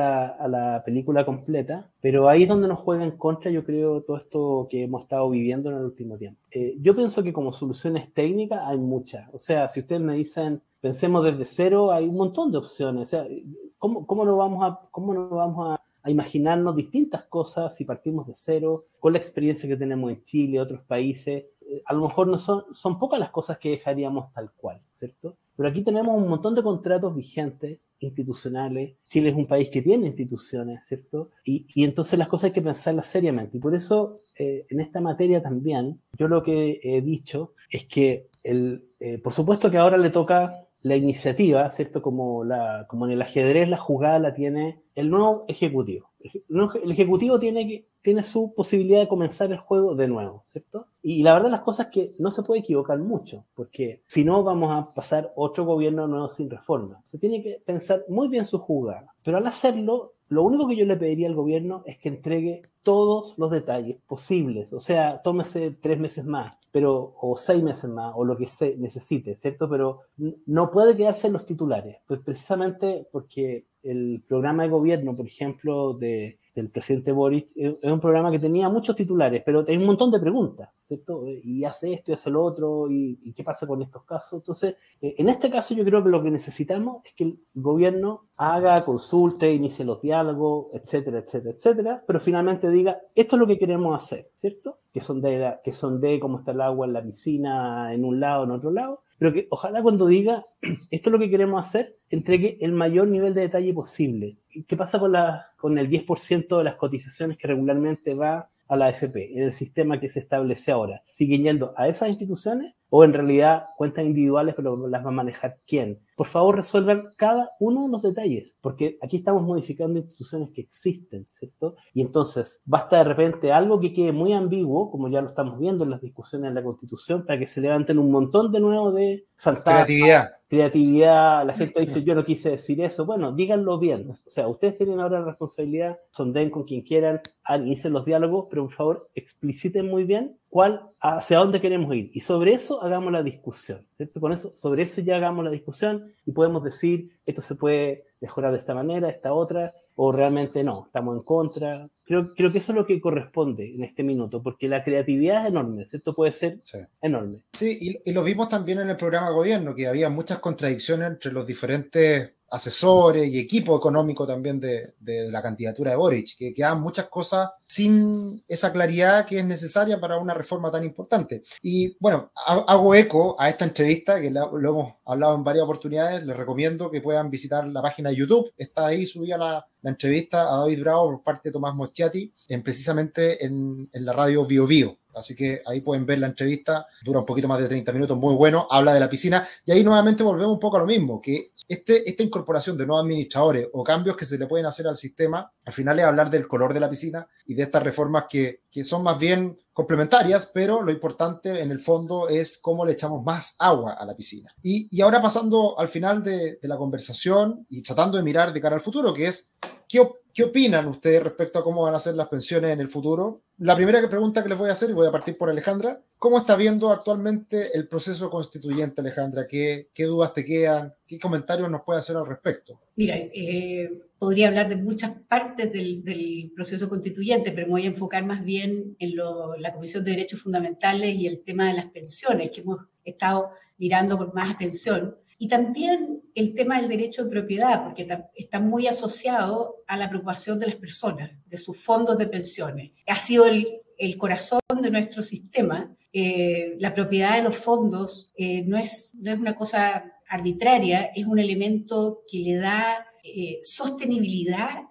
la película completa, pero ahí es donde nos juega en contra, yo creo, todo esto que hemos estado viviendo en el último tiempo. Yo pienso que como soluciones técnicas hay muchas. O sea, si ustedes me dicen, pensemos desde cero, hay un montón de opciones. O sea, ¿cómo no vamos a imaginarnos distintas cosas si partimos de cero, con la experiencia que tenemos en Chile, otros países? A lo mejor no son pocas las cosas que dejaríamos tal cual, ¿cierto? Pero aquí tenemos un montón de contratos vigentes, institucionales. Chile es un país que tiene instituciones, ¿cierto? Y entonces las cosas hay que pensarlas seriamente. Y por eso, en esta materia también, yo lo que he dicho es que, por supuesto que ahora le toca la iniciativa, ¿cierto? Como en el ajedrez la jugada la tiene el nuevo ejecutivo. El ejecutivo tiene su posibilidad de comenzar el juego de nuevo, ¿cierto? Y la verdad las cosas es que no se puede equivocar mucho, porque si no vamos a pasar otro gobierno nuevo sin reforma. Se tiene que pensar muy bien su jugada, pero al hacerlo, lo único que yo le pediría al gobierno es que entregue todos los detalles posibles. O sea, tómese 3 meses más, o 6 meses más, o lo que se necesite, ¿cierto? Pero no puede quedarse en los titulares, pues precisamente porque el programa de gobierno, por ejemplo, del presidente Boric, es un programa que tenía muchos titulares, pero hay un montón de preguntas, ¿cierto? Y hace esto y hace lo otro, y qué pasa con estos casos. Entonces, en este caso yo creo que lo que necesitamos es que el gobierno haga, consulte, inicie los diálogos, etcétera, etcétera, etcétera, pero finalmente diga, esto es lo que queremos hacer, ¿cierto? Que sondee cómo está el agua en la piscina, en un lado, en otro lado, pero que ojalá cuando diga, esto es lo que queremos hacer, entregue el mayor nivel de detalle posible. ¿Qué pasa con el 10% de las cotizaciones que regularmente va a la AFP en el sistema que se establece ahora? ¿Siguen yendo a esas instituciones o en realidad cuentas individuales, pero las va a manejar quién? Por favor, resuelvan cada uno de los detalles, porque aquí estamos modificando instituciones que existen, ¿cierto? Y entonces basta de repente algo que quede muy ambiguo, como ya lo estamos viendo en las discusiones en la Constitución, para que se levanten un montón de nuevo de fantasmas. Creatividad, la gente dice, yo no quise decir eso. Bueno, díganlo bien. O sea, ustedes tienen ahora la responsabilidad, sondeen con quien quieran, inicien los diálogos, pero por favor, expliciten muy bien hacia dónde queremos ir. Y sobre eso hagamos la discusión, ¿cierto? Sobre eso ya hagamos la discusión y podemos decir, esto se puede mejorar de esta manera, esta otra, o realmente no, estamos en contra. Creo que eso es lo que corresponde en este minuto, porque la creatividad es enorme, ¿cierto? Puede ser enorme. Sí, y lo vimos también en el programa de gobierno, que había muchas contradicciones entre los diferentes asesores y equipo económico también de la candidatura de Boric, que quedan muchas cosas sin esa claridad que es necesaria para una reforma tan importante. Y bueno, hago eco a esta entrevista, que lo hemos hablado en varias oportunidades. Les recomiendo que puedan visitar la página de YouTube. Está ahí subida la entrevista a David Bravo por parte de Tomás Moschati, precisamente en la radio Bio Bio. Así que ahí pueden ver la entrevista, dura un poquito más de 30 minutos, muy bueno, habla de la piscina, y ahí nuevamente volvemos un poco a lo mismo, que esta incorporación de nuevos administradores o cambios que se le pueden hacer al sistema, al final es hablar del color de la piscina y de estas reformas que son más bien complementarias, pero lo importante en el fondo es cómo le echamos más agua a la piscina. Y ahora pasando al final de la conversación y tratando de mirar de cara al futuro, que es, ¿qué opinan ustedes respecto a cómo van a ser las pensiones en el futuro? La primera pregunta que les voy a hacer, y voy a partir por Alejandra, ¿cómo está viendo actualmente el proceso constituyente, Alejandra? ¿Qué dudas te quedan? ¿Qué comentarios nos puede hacer al respecto? Mira, podría hablar de muchas partes del proceso constituyente, pero me voy a enfocar más bien en la Comisión de Derechos Fundamentales y el tema de las pensiones, que hemos estado mirando con más atención. Y también el tema del derecho de propiedad, porque está muy asociado a la preocupación de las personas, de sus fondos de pensiones. Ha sido el corazón de nuestro sistema. La propiedad de los fondos no es una cosa arbitraria, es un elemento que le da sostenibilidad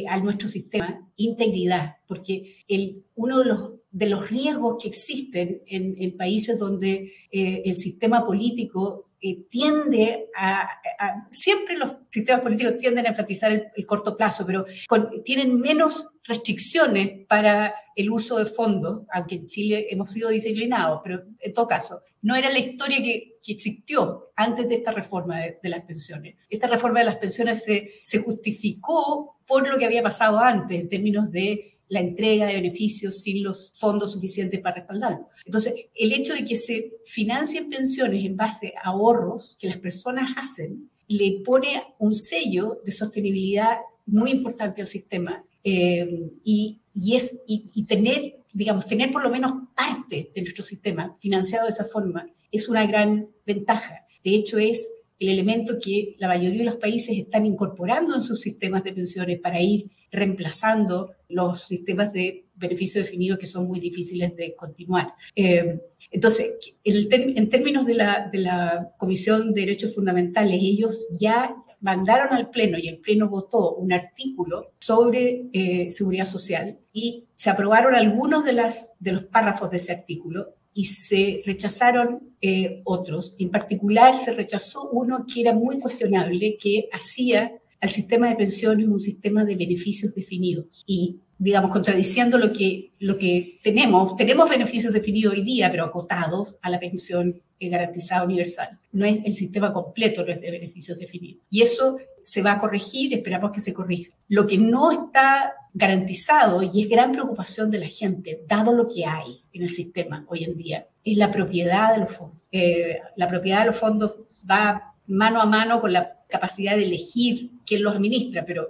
a nuestro sistema, integridad, porque uno de los riesgos que existen en países donde el sistema político tiende siempre los sistemas políticos tienden a enfatizar el corto plazo, pero tienen menos restricciones para el uso de fondos, aunque en Chile hemos sido disciplinados, pero en todo caso, no era la historia que existió antes de esta reforma de las pensiones. Esta reforma de las pensiones se justificó por lo que había pasado antes en términos de la entrega de beneficios sin los fondos suficientes para respaldarlo. Entonces, el hecho de que se financien pensiones en base a ahorros que las personas hacen, le pone un sello de sostenibilidad muy importante al sistema y tener por lo menos parte de nuestro sistema financiado de esa forma es una gran ventaja. De hecho, es el elemento que la mayoría de los países están incorporando en sus sistemas de pensiones para ir reemplazando los sistemas de beneficio definido que son muy difíciles de continuar. Entonces, en términos de la Comisión de Derechos Fundamentales, ellos ya mandaron al Pleno y el Pleno votó un artículo sobre seguridad social y se aprobaron algunos de los párrafos de ese artículo y se rechazaron otros. En particular, se rechazó uno que era muy cuestionable, que hacía al sistema de pensiones un sistema de beneficios definidos. Y, digamos, contradiciendo lo que tenemos beneficios definidos hoy día, pero acotados a la pensión garantizada universal. No es el sistema completo, no es de beneficios definidos. Y eso se va a corregir, esperamos que se corrija. Lo que no está garantizado, y es gran preocupación de la gente, dado lo que hay en el sistema hoy en día, es la propiedad de los fondos. La propiedad de los fondos va mano a mano con la capacidad de elegir quién los administra, pero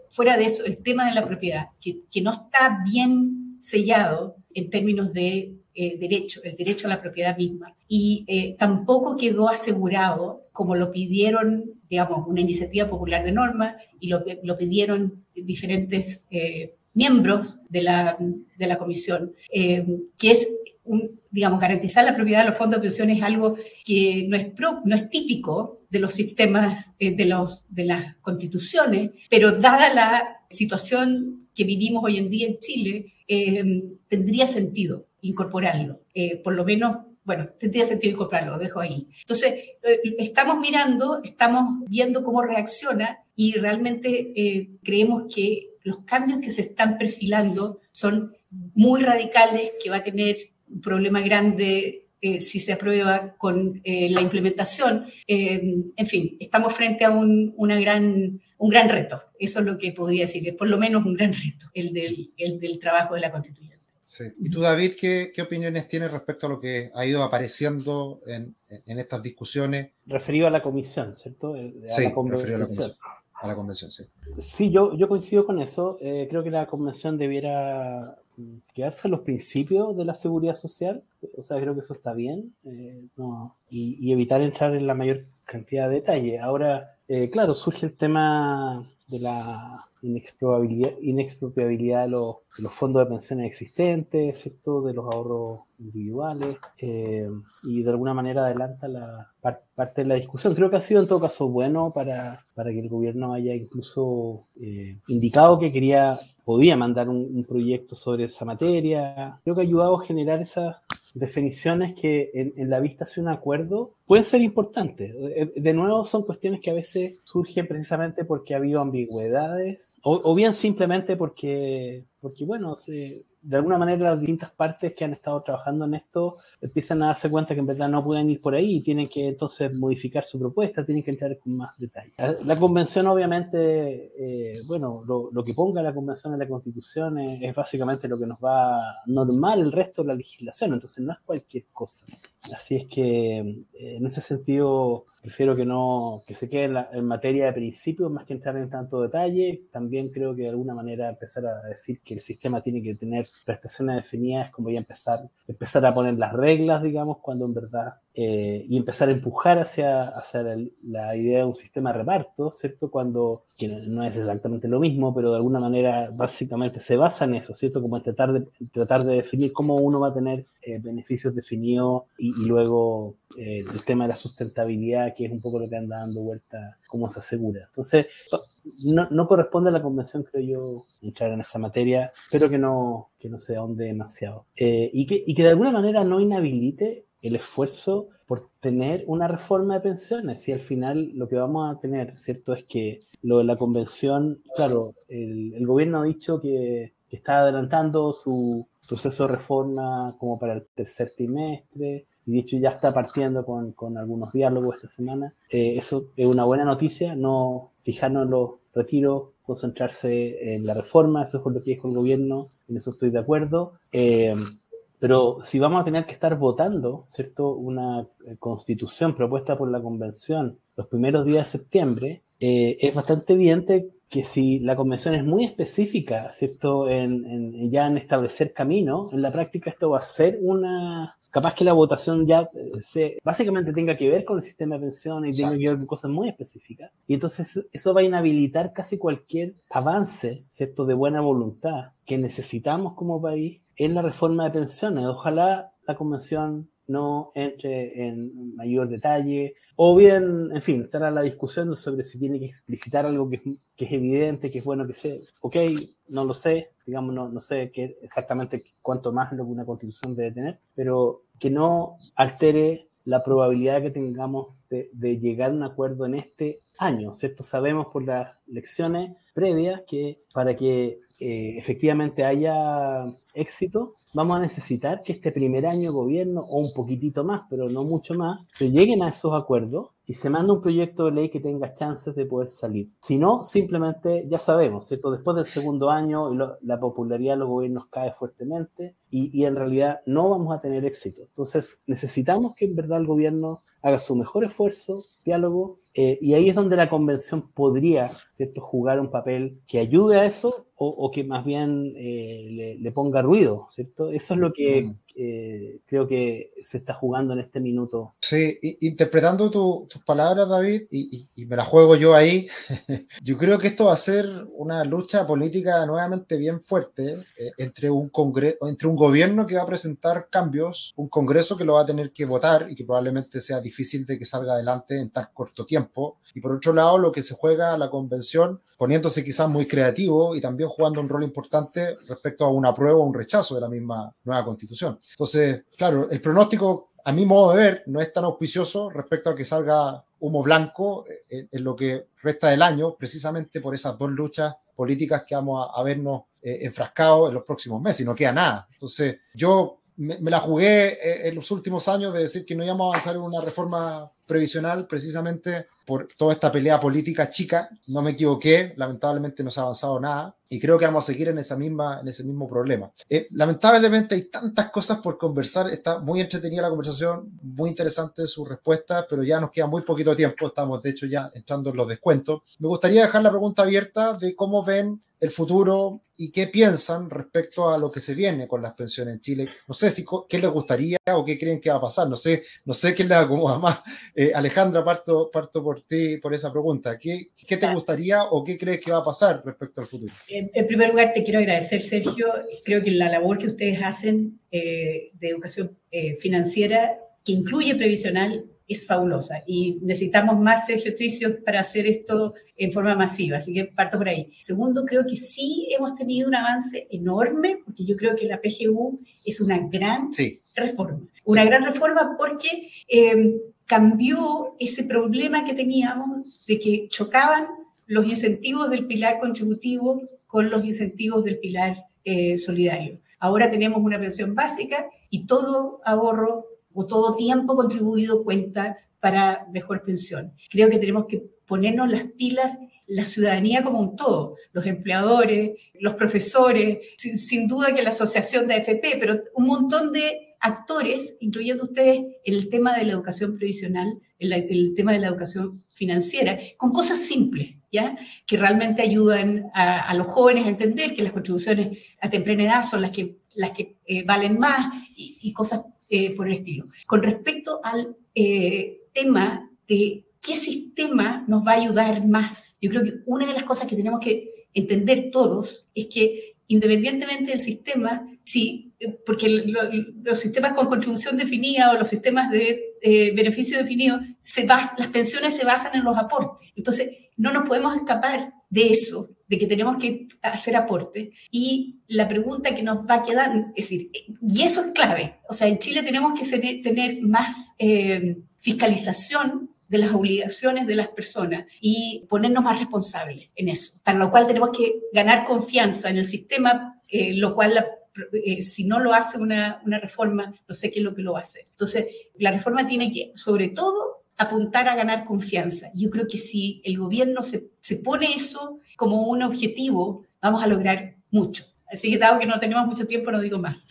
fuera de eso, el tema de la propiedad, que no está bien sellado en términos de derecho, el derecho a la propiedad misma, y tampoco quedó asegurado, como lo pidieron, digamos, una iniciativa popular de norma, y lo pidieron diferentes miembros de la comisión, que es digamos, garantizar la propiedad de los fondos de pensiones es algo que no es típico de los sistemas, de las constituciones, pero dada la situación que vivimos hoy en día en Chile, tendría sentido incorporarlo, por lo menos, bueno, tendría sentido incorporarlo, lo dejo ahí. Entonces, estamos viendo cómo reacciona y realmente creemos que los cambios que se están perfilando son muy radicales, que va a tener un problema grande si se aprueba con la implementación. En fin, estamos frente a un gran reto. Eso es lo que podría decir, es por lo menos un gran reto, el del trabajo de la constituyente. Sí. ¿Y tú, David, qué opiniones tienes respecto a lo que ha ido apareciendo en estas discusiones? Referido a la comisión, ¿cierto? Sí, referido a la comisión. A la convención, sí. Sí, yo coincido con eso. Creo que la convención debiera quedarse en los principios de la seguridad social. O sea, creo que eso está bien, y evitar entrar en la mayor cantidad de detalle. Ahora, claro, surge el tema de la inexpropiabilidad de los fondos de pensiones existentes, ¿cierto? De los ahorros individuales, y de alguna manera adelanta la parte de la discusión. Creo que ha sido en todo caso bueno para que el gobierno haya incluso indicado que podía mandar un proyecto sobre esa materia. Creo que ha ayudado a generar esas definiciones que en la vista hacia un acuerdo pueden ser importantes. De nuevo, son cuestiones que a veces surgen precisamente porque ha habido ambigüedades o bien simplemente porque bueno, de alguna manera las distintas partes que han estado trabajando en esto empiezan a darse cuenta que en verdad no pueden ir por ahí y tienen que entonces modificar su propuesta, tienen que entrar con más detalle. La convención obviamente, lo que ponga la convención en la Constitución es básicamente lo que nos va a normar el resto de la legislación, entonces no es cualquier cosa. Así es que en ese sentido prefiero que se quede en materia de principios más que entrar en tanto detalle. También creo que de alguna manera empezar a decir que el sistema tiene que tener prestaciones definidas, como ya empezar a poner las reglas, digamos, cuando en verdad, y empezar a empujar hacia la idea de un sistema de reparto, ¿cierto? Que no es exactamente lo mismo, pero de alguna manera básicamente se basa en eso, ¿cierto? Como en tratar de definir cómo uno va a tener beneficios definidos y luego el tema de la sustentabilidad, que es un poco lo que anda dando vuelta, cómo se asegura. Entonces, no corresponde a la convención, creo yo, entrar en esa materia. Espero que no se ahonde demasiado. Y que de alguna manera no inhabilite el esfuerzo por tener una reforma de pensiones. Y al final lo que vamos a tener, ¿cierto?, es que lo de la convención, claro, el gobierno ha dicho que está adelantando su proceso de reforma como para el tercer trimestre, y de hecho ya está partiendo con algunos diálogos esta semana. Eso es una buena noticia, no fijarnos en los retiros, concentrarse en la reforma, eso es lo que dijo el gobierno, en eso estoy de acuerdo. Pero si vamos a tener que estar votando, ¿cierto?, una constitución propuesta por la convención los primeros días de septiembre, es bastante evidente que si la convención es muy específica, ¿cierto?, ya en establecer camino, en la práctica esto va a ser capaz que la votación ya básicamente tenga que ver con el sistema de pensiones y tenga que ver con cosas muy específicas. Y entonces eso va a inhabilitar casi cualquier avance, ¿cierto?, de buena voluntad que necesitamos como país en la reforma de pensiones. Ojalá la convención no entre en mayor detalle, o bien, en fin, estará la discusión sobre si tiene que explicitar algo que es evidente, que es bueno que sea. Ok, no lo sé, digamos, no sé exactamente cuánto más lo que una constitución debe tener, pero que no altere la probabilidad que tengamos de llegar a un acuerdo en este año, ¿cierto? Sabemos por las lecciones previas que para que efectivamente haya éxito, vamos a necesitar que este primer año de gobierno, o un poquitito más, pero no mucho más, se lleguen a esos acuerdos y se manda un proyecto de ley que tenga chances de poder salir. Si no, simplemente ya sabemos, ¿cierto? Después del segundo año la popularidad de los gobiernos cae fuertemente y en realidad no vamos a tener éxito. Entonces necesitamos que en verdad el gobierno haga su mejor esfuerzo, diálogo, y ahí es donde la convención podría, ¿cierto?, jugar un papel que ayude a eso o que más bien le ponga ruido, ¿cierto? Eso es lo que creo que se está jugando en este minuto. Sí, interpretando tus palabras, David, y me la juego yo ahí, yo creo que esto va a ser una lucha política nuevamente bien fuerte entre un gobierno que va a presentar cambios, un Congreso que lo va a tener que votar y que probablemente sea difícil de que salga adelante en tan corto tiempo, y por otro lado lo que se juega la convención poniéndose quizás muy creativo y también jugando un rol importante respecto a un apruebo o un rechazo de la misma nueva constitución. Entonces, claro, el pronóstico a mi modo de ver no es tan auspicioso respecto a que salga humo blanco en lo que resta del año, precisamente por esas dos luchas políticas que vamos a vernos enfrascados en los próximos meses, y no queda nada. Entonces, yo me la jugué en los últimos años de decir que no íbamos a avanzar en una reforma previsional precisamente por toda esta pelea política chica. No me equivoqué, lamentablemente no se ha avanzado nada y creo que vamos a seguir en ese mismo problema. Lamentablemente hay tantas cosas por conversar, está muy entretenida la conversación, muy interesante su respuesta, pero ya nos queda muy poquito tiempo, estamos de hecho ya entrando en los descuentos. Me gustaría dejar la pregunta abierta de cómo ven el futuro y qué piensan respecto a lo que se viene con las pensiones en Chile. No sé qué les gustaría o qué creen que va a pasar. No sé quién les acomoda más. Alejandra, parto por ti, por esa pregunta. ¿Qué te gustaría o qué crees que va a pasar respecto al futuro? En primer lugar, te quiero agradecer, Sergio. Creo que la labor que ustedes hacen de educación financiera, que incluye previsional, es fabulosa y necesitamos más ejercicios para hacer esto en forma masiva, así que parto por ahí. Segundo, creo que sí hemos tenido un avance enorme, porque yo creo que la PGU es una gran reforma, una gran reforma porque cambió ese problema que teníamos de que chocaban los incentivos del pilar contributivo con los incentivos del pilar solidario. Ahora tenemos una pensión básica y todo ahorro o todo tiempo contribuido cuenta para mejor pensión. Creo que tenemos que ponernos las pilas, la ciudadanía como un todo, los empleadores, los profesores, sin duda que la asociación de AFP, pero un montón de actores, incluyendo ustedes, en el tema de la educación previsional, el tema de la educación financiera, con cosas simples, ¿ya? Que realmente ayudan a los jóvenes a entender que las contribuciones a temprana edad son las que valen más y cosas por el estilo. Con respecto al tema de qué sistema nos va a ayudar más, yo creo que una de las cosas que tenemos que entender todos es que independientemente del sistema, porque los sistemas con contribución definida o los sistemas de beneficio definido, las pensiones se basan en los aportes. Entonces, no nos podemos escapar de eso, de que tenemos que hacer aportes. Y la pregunta que nos va a quedar, es decir, y eso es clave. O sea, en Chile tenemos que tener más fiscalización de las obligaciones de las personas y ponernos más responsables en eso, para lo cual tenemos que ganar confianza en el sistema, lo cual si no lo hace una reforma, no sé qué es lo que lo va a hacer. Entonces, la reforma tiene que, sobre todo, apuntar a ganar confianza. Yo creo que si el gobierno se pone eso como un objetivo, vamos a lograr mucho. Así que dado que no tenemos mucho tiempo, no digo más.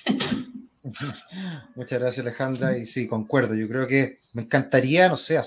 Muchas gracias, Alejandra, y sí, concuerdo. Yo creo que me encantaría, no sé,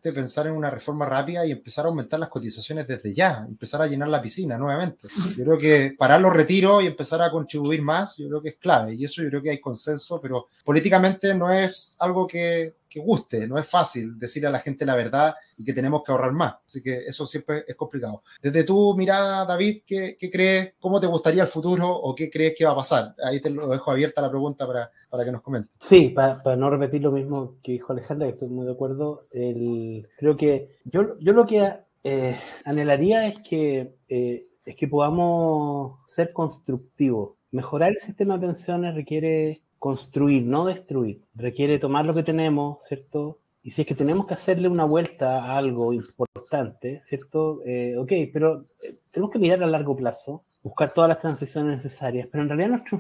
pensar en una reforma rápida y empezar a aumentar las cotizaciones desde ya, empezar a llenar la piscina nuevamente. Yo creo que parar los retiros y empezar a contribuir más, yo creo que es clave, y eso yo creo que hay consenso, pero políticamente no es algo que guste, no es fácil decirle a la gente la verdad y que tenemos que ahorrar más, así que eso siempre es complicado. Desde tu mirada, David, ¿qué crees? ¿Cómo te gustaría el futuro o qué crees que va a pasar? Ahí te lo dejo abierta la pregunta para que nos comentes. Sí, para no repetir lo mismo que dijo Alejandra, que estoy muy de acuerdo, creo que yo lo que anhelaría es que podamos ser constructivos. Mejorar el sistema de pensiones requiere construir, no destruir. Requiere tomar lo que tenemos, ¿cierto? Y si es que tenemos que hacerle una vuelta a algo importante, ¿cierto? Ok, pero tenemos que mirar a largo plazo, buscar todas las transiciones necesarias, pero en realidad nuestro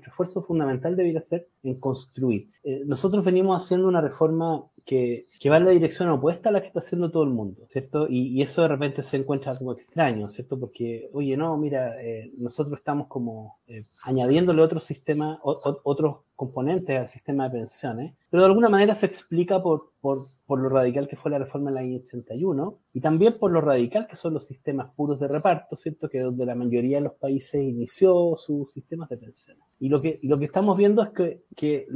esfuerzo fundamental debería ser en construir. Nosotros venimos haciendo una reforma que va en la dirección opuesta a la que está haciendo todo el mundo, ¿cierto? Y eso de repente se encuentra como extraño, ¿cierto? Porque, oye, no, mira, nosotros estamos como añadiéndole otros sistemas, otros componentes al sistema de pensiones, pero de alguna manera se explica por lo radical que fue la reforma en el año 81 y también por lo radical que son los sistemas puros de reparto, ¿cierto? Que es donde la mayoría de los países inició sus sistemas de pensiones. Y lo que estamos viendo es que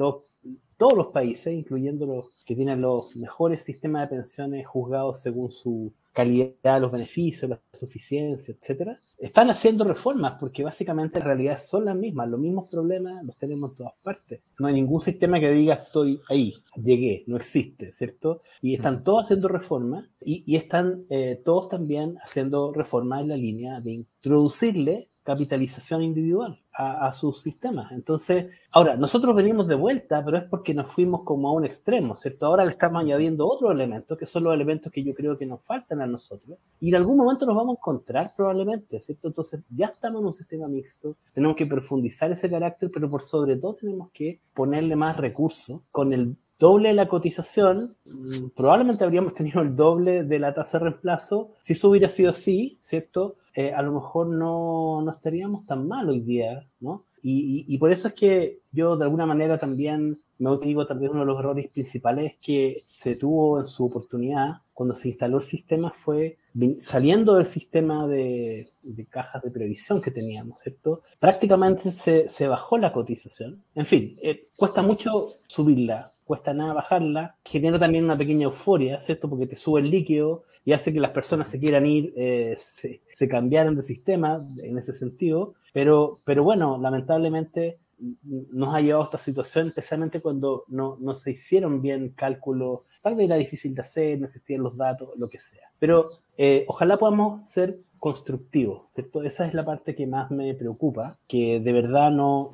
todos los países, incluyendo los que tienen los mejores sistemas de pensiones juzgados según su calidad, los beneficios, la suficiencia, etcétera, están haciendo reformas porque básicamente en realidad son las mismas, los mismos problemas los tenemos en todas partes. No hay ningún sistema que diga estoy ahí, llegué, no existe, ¿cierto? Y están todos haciendo reformas y están todos también haciendo reformas en la línea de introducirle capitalización individual a sus sistemas. Entonces, ahora, nosotros venimos de vuelta, pero es porque nos fuimos como a un extremo, ¿cierto? Ahora le estamos añadiendo otros elementos, que son los elementos que yo creo que nos faltan a nosotros, y en algún momento nos vamos a encontrar probablemente, ¿cierto? Entonces, ya estamos en un sistema mixto, tenemos que profundizar ese carácter, pero por sobre todo tenemos que ponerle más recursos. Con el doble de la cotización, probablemente habríamos tenido el doble de la tasa de reemplazo. Si eso hubiera sido así, ¿cierto? A lo mejor no estaríamos tan mal hoy día, ¿no? Y por eso es que yo de alguna manera también me digo, tal vez uno de los errores principales que se tuvo en su oportunidad cuando se instaló el sistema fue saliendo del sistema de cajas de previsión que teníamos, ¿cierto? Prácticamente se bajó la cotización. En fin, cuesta mucho subirla, cuesta nada bajarla, genera también una pequeña euforia, ¿cierto? Porque te sube el líquido y hace que las personas se quieran ir, se cambiaran de sistema en ese sentido, pero bueno, lamentablemente nos ha llevado a esta situación, especialmente cuando no se hicieron bien cálculos, tal vez era difícil de hacer, no existían los datos, lo que sea. Pero ojalá podamos ser constructivos, ¿cierto? Esa es la parte que más me preocupa, que de verdad no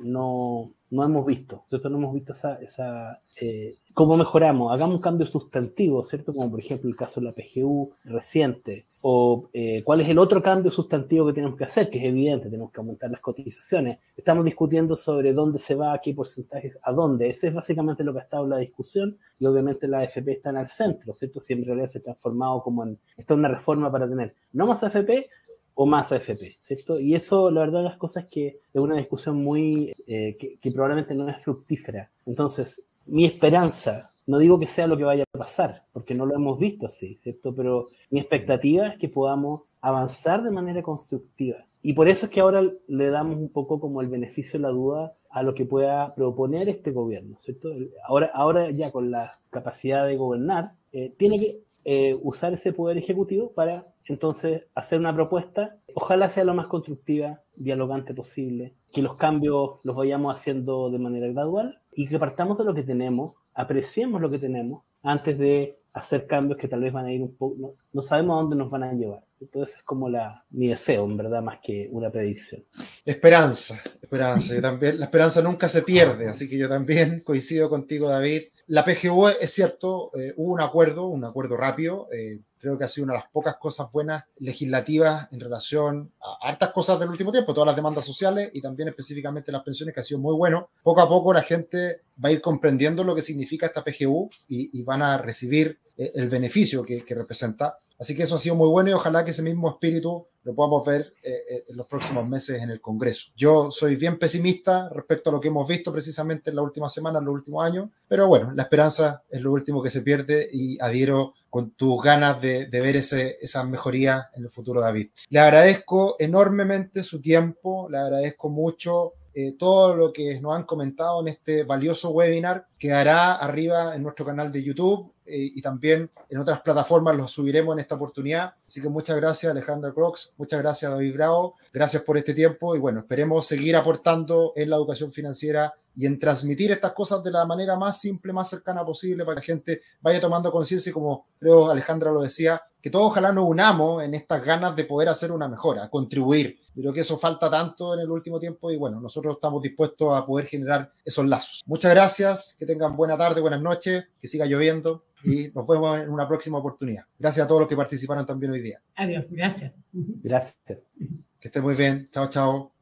hemos visto, ¿cierto? No hemos visto cómo mejoramos. Hagamos un cambio sustantivo, ¿cierto? Como por ejemplo el caso de la PGU reciente. O cuál es el otro cambio sustantivo que tenemos que hacer, que es evidente, tenemos que aumentar las cotizaciones. Estamos discutiendo sobre dónde se va, qué porcentajes, a dónde. Ese es básicamente lo que ha estado en la discusión y obviamente la AFP está en el centro, ¿cierto? Si en realidad se ha transformado esta es una reforma para tener no más AFP o más AFP, ¿cierto? Y eso, la verdad, las cosas que es una discusión muy, que probablemente no es fructífera. Entonces, mi esperanza, no digo que sea lo que vaya a pasar, porque no lo hemos visto así, ¿cierto? Pero mi expectativa es que podamos avanzar de manera constructiva. Y por eso es que ahora le damos un poco como el beneficio de la duda a lo que pueda proponer este gobierno, ¿cierto? Ahora ya con la capacidad de gobernar, tiene que usar ese poder ejecutivo para entonces hacer una propuesta, ojalá sea lo más constructiva, dialogante posible, que los cambios los vayamos haciendo de manera gradual y que partamos de lo que tenemos, apreciemos lo que tenemos antes de hacer cambios que tal vez van a ir un poco, no sabemos a dónde nos van a llevar. Entonces es como mi deseo, en verdad, más que una predicción. Esperanza. Yo también, la esperanza nunca se pierde, así que yo también coincido contigo, David. La PGU, es cierto, hubo un acuerdo rápido. Creo que ha sido una de las pocas cosas buenas legislativas en relación a hartas cosas del último tiempo, todas las demandas sociales y también específicamente las pensiones, que ha sido muy bueno. Poco a poco la gente va a ir comprendiendo lo que significa esta PGU y van a recibir el beneficio que representa. Así que eso ha sido muy bueno y ojalá que ese mismo espíritu lo podamos ver en los próximos meses en el Congreso. Yo soy bien pesimista respecto a lo que hemos visto precisamente en la última semana, en los últimos años, pero bueno, la esperanza es lo último que se pierde y adhiero con tus ganas de ver esas mejorías en el futuro, David. Le agradezco enormemente su tiempo, le agradezco mucho todo lo que nos han comentado en este valioso webinar. Quedará arriba en nuestro canal de YouTube y también en otras plataformas lo subiremos en esta oportunidad. Así que muchas gracias, Alejandra Crocs, muchas gracias, David Bravo, gracias por este tiempo y bueno, esperemos seguir aportando en la educación financiera y en transmitir estas cosas de la manera más simple, más cercana posible para que la gente vaya tomando conciencia y como creo Alejandra lo decía, que todos ojalá nos unamos en estas ganas de poder hacer una mejora, contribuir. Creo que eso falta tanto en el último tiempo y bueno, nosotros estamos dispuestos a poder generar esos lazos. Muchas gracias, que tengan buena tarde, buenas noches, que siga lloviendo y nos vemos en una próxima oportunidad. Gracias a todos los que participaron también hoy día. Adiós, gracias. Gracias. Que estén muy bien. Chao, chao.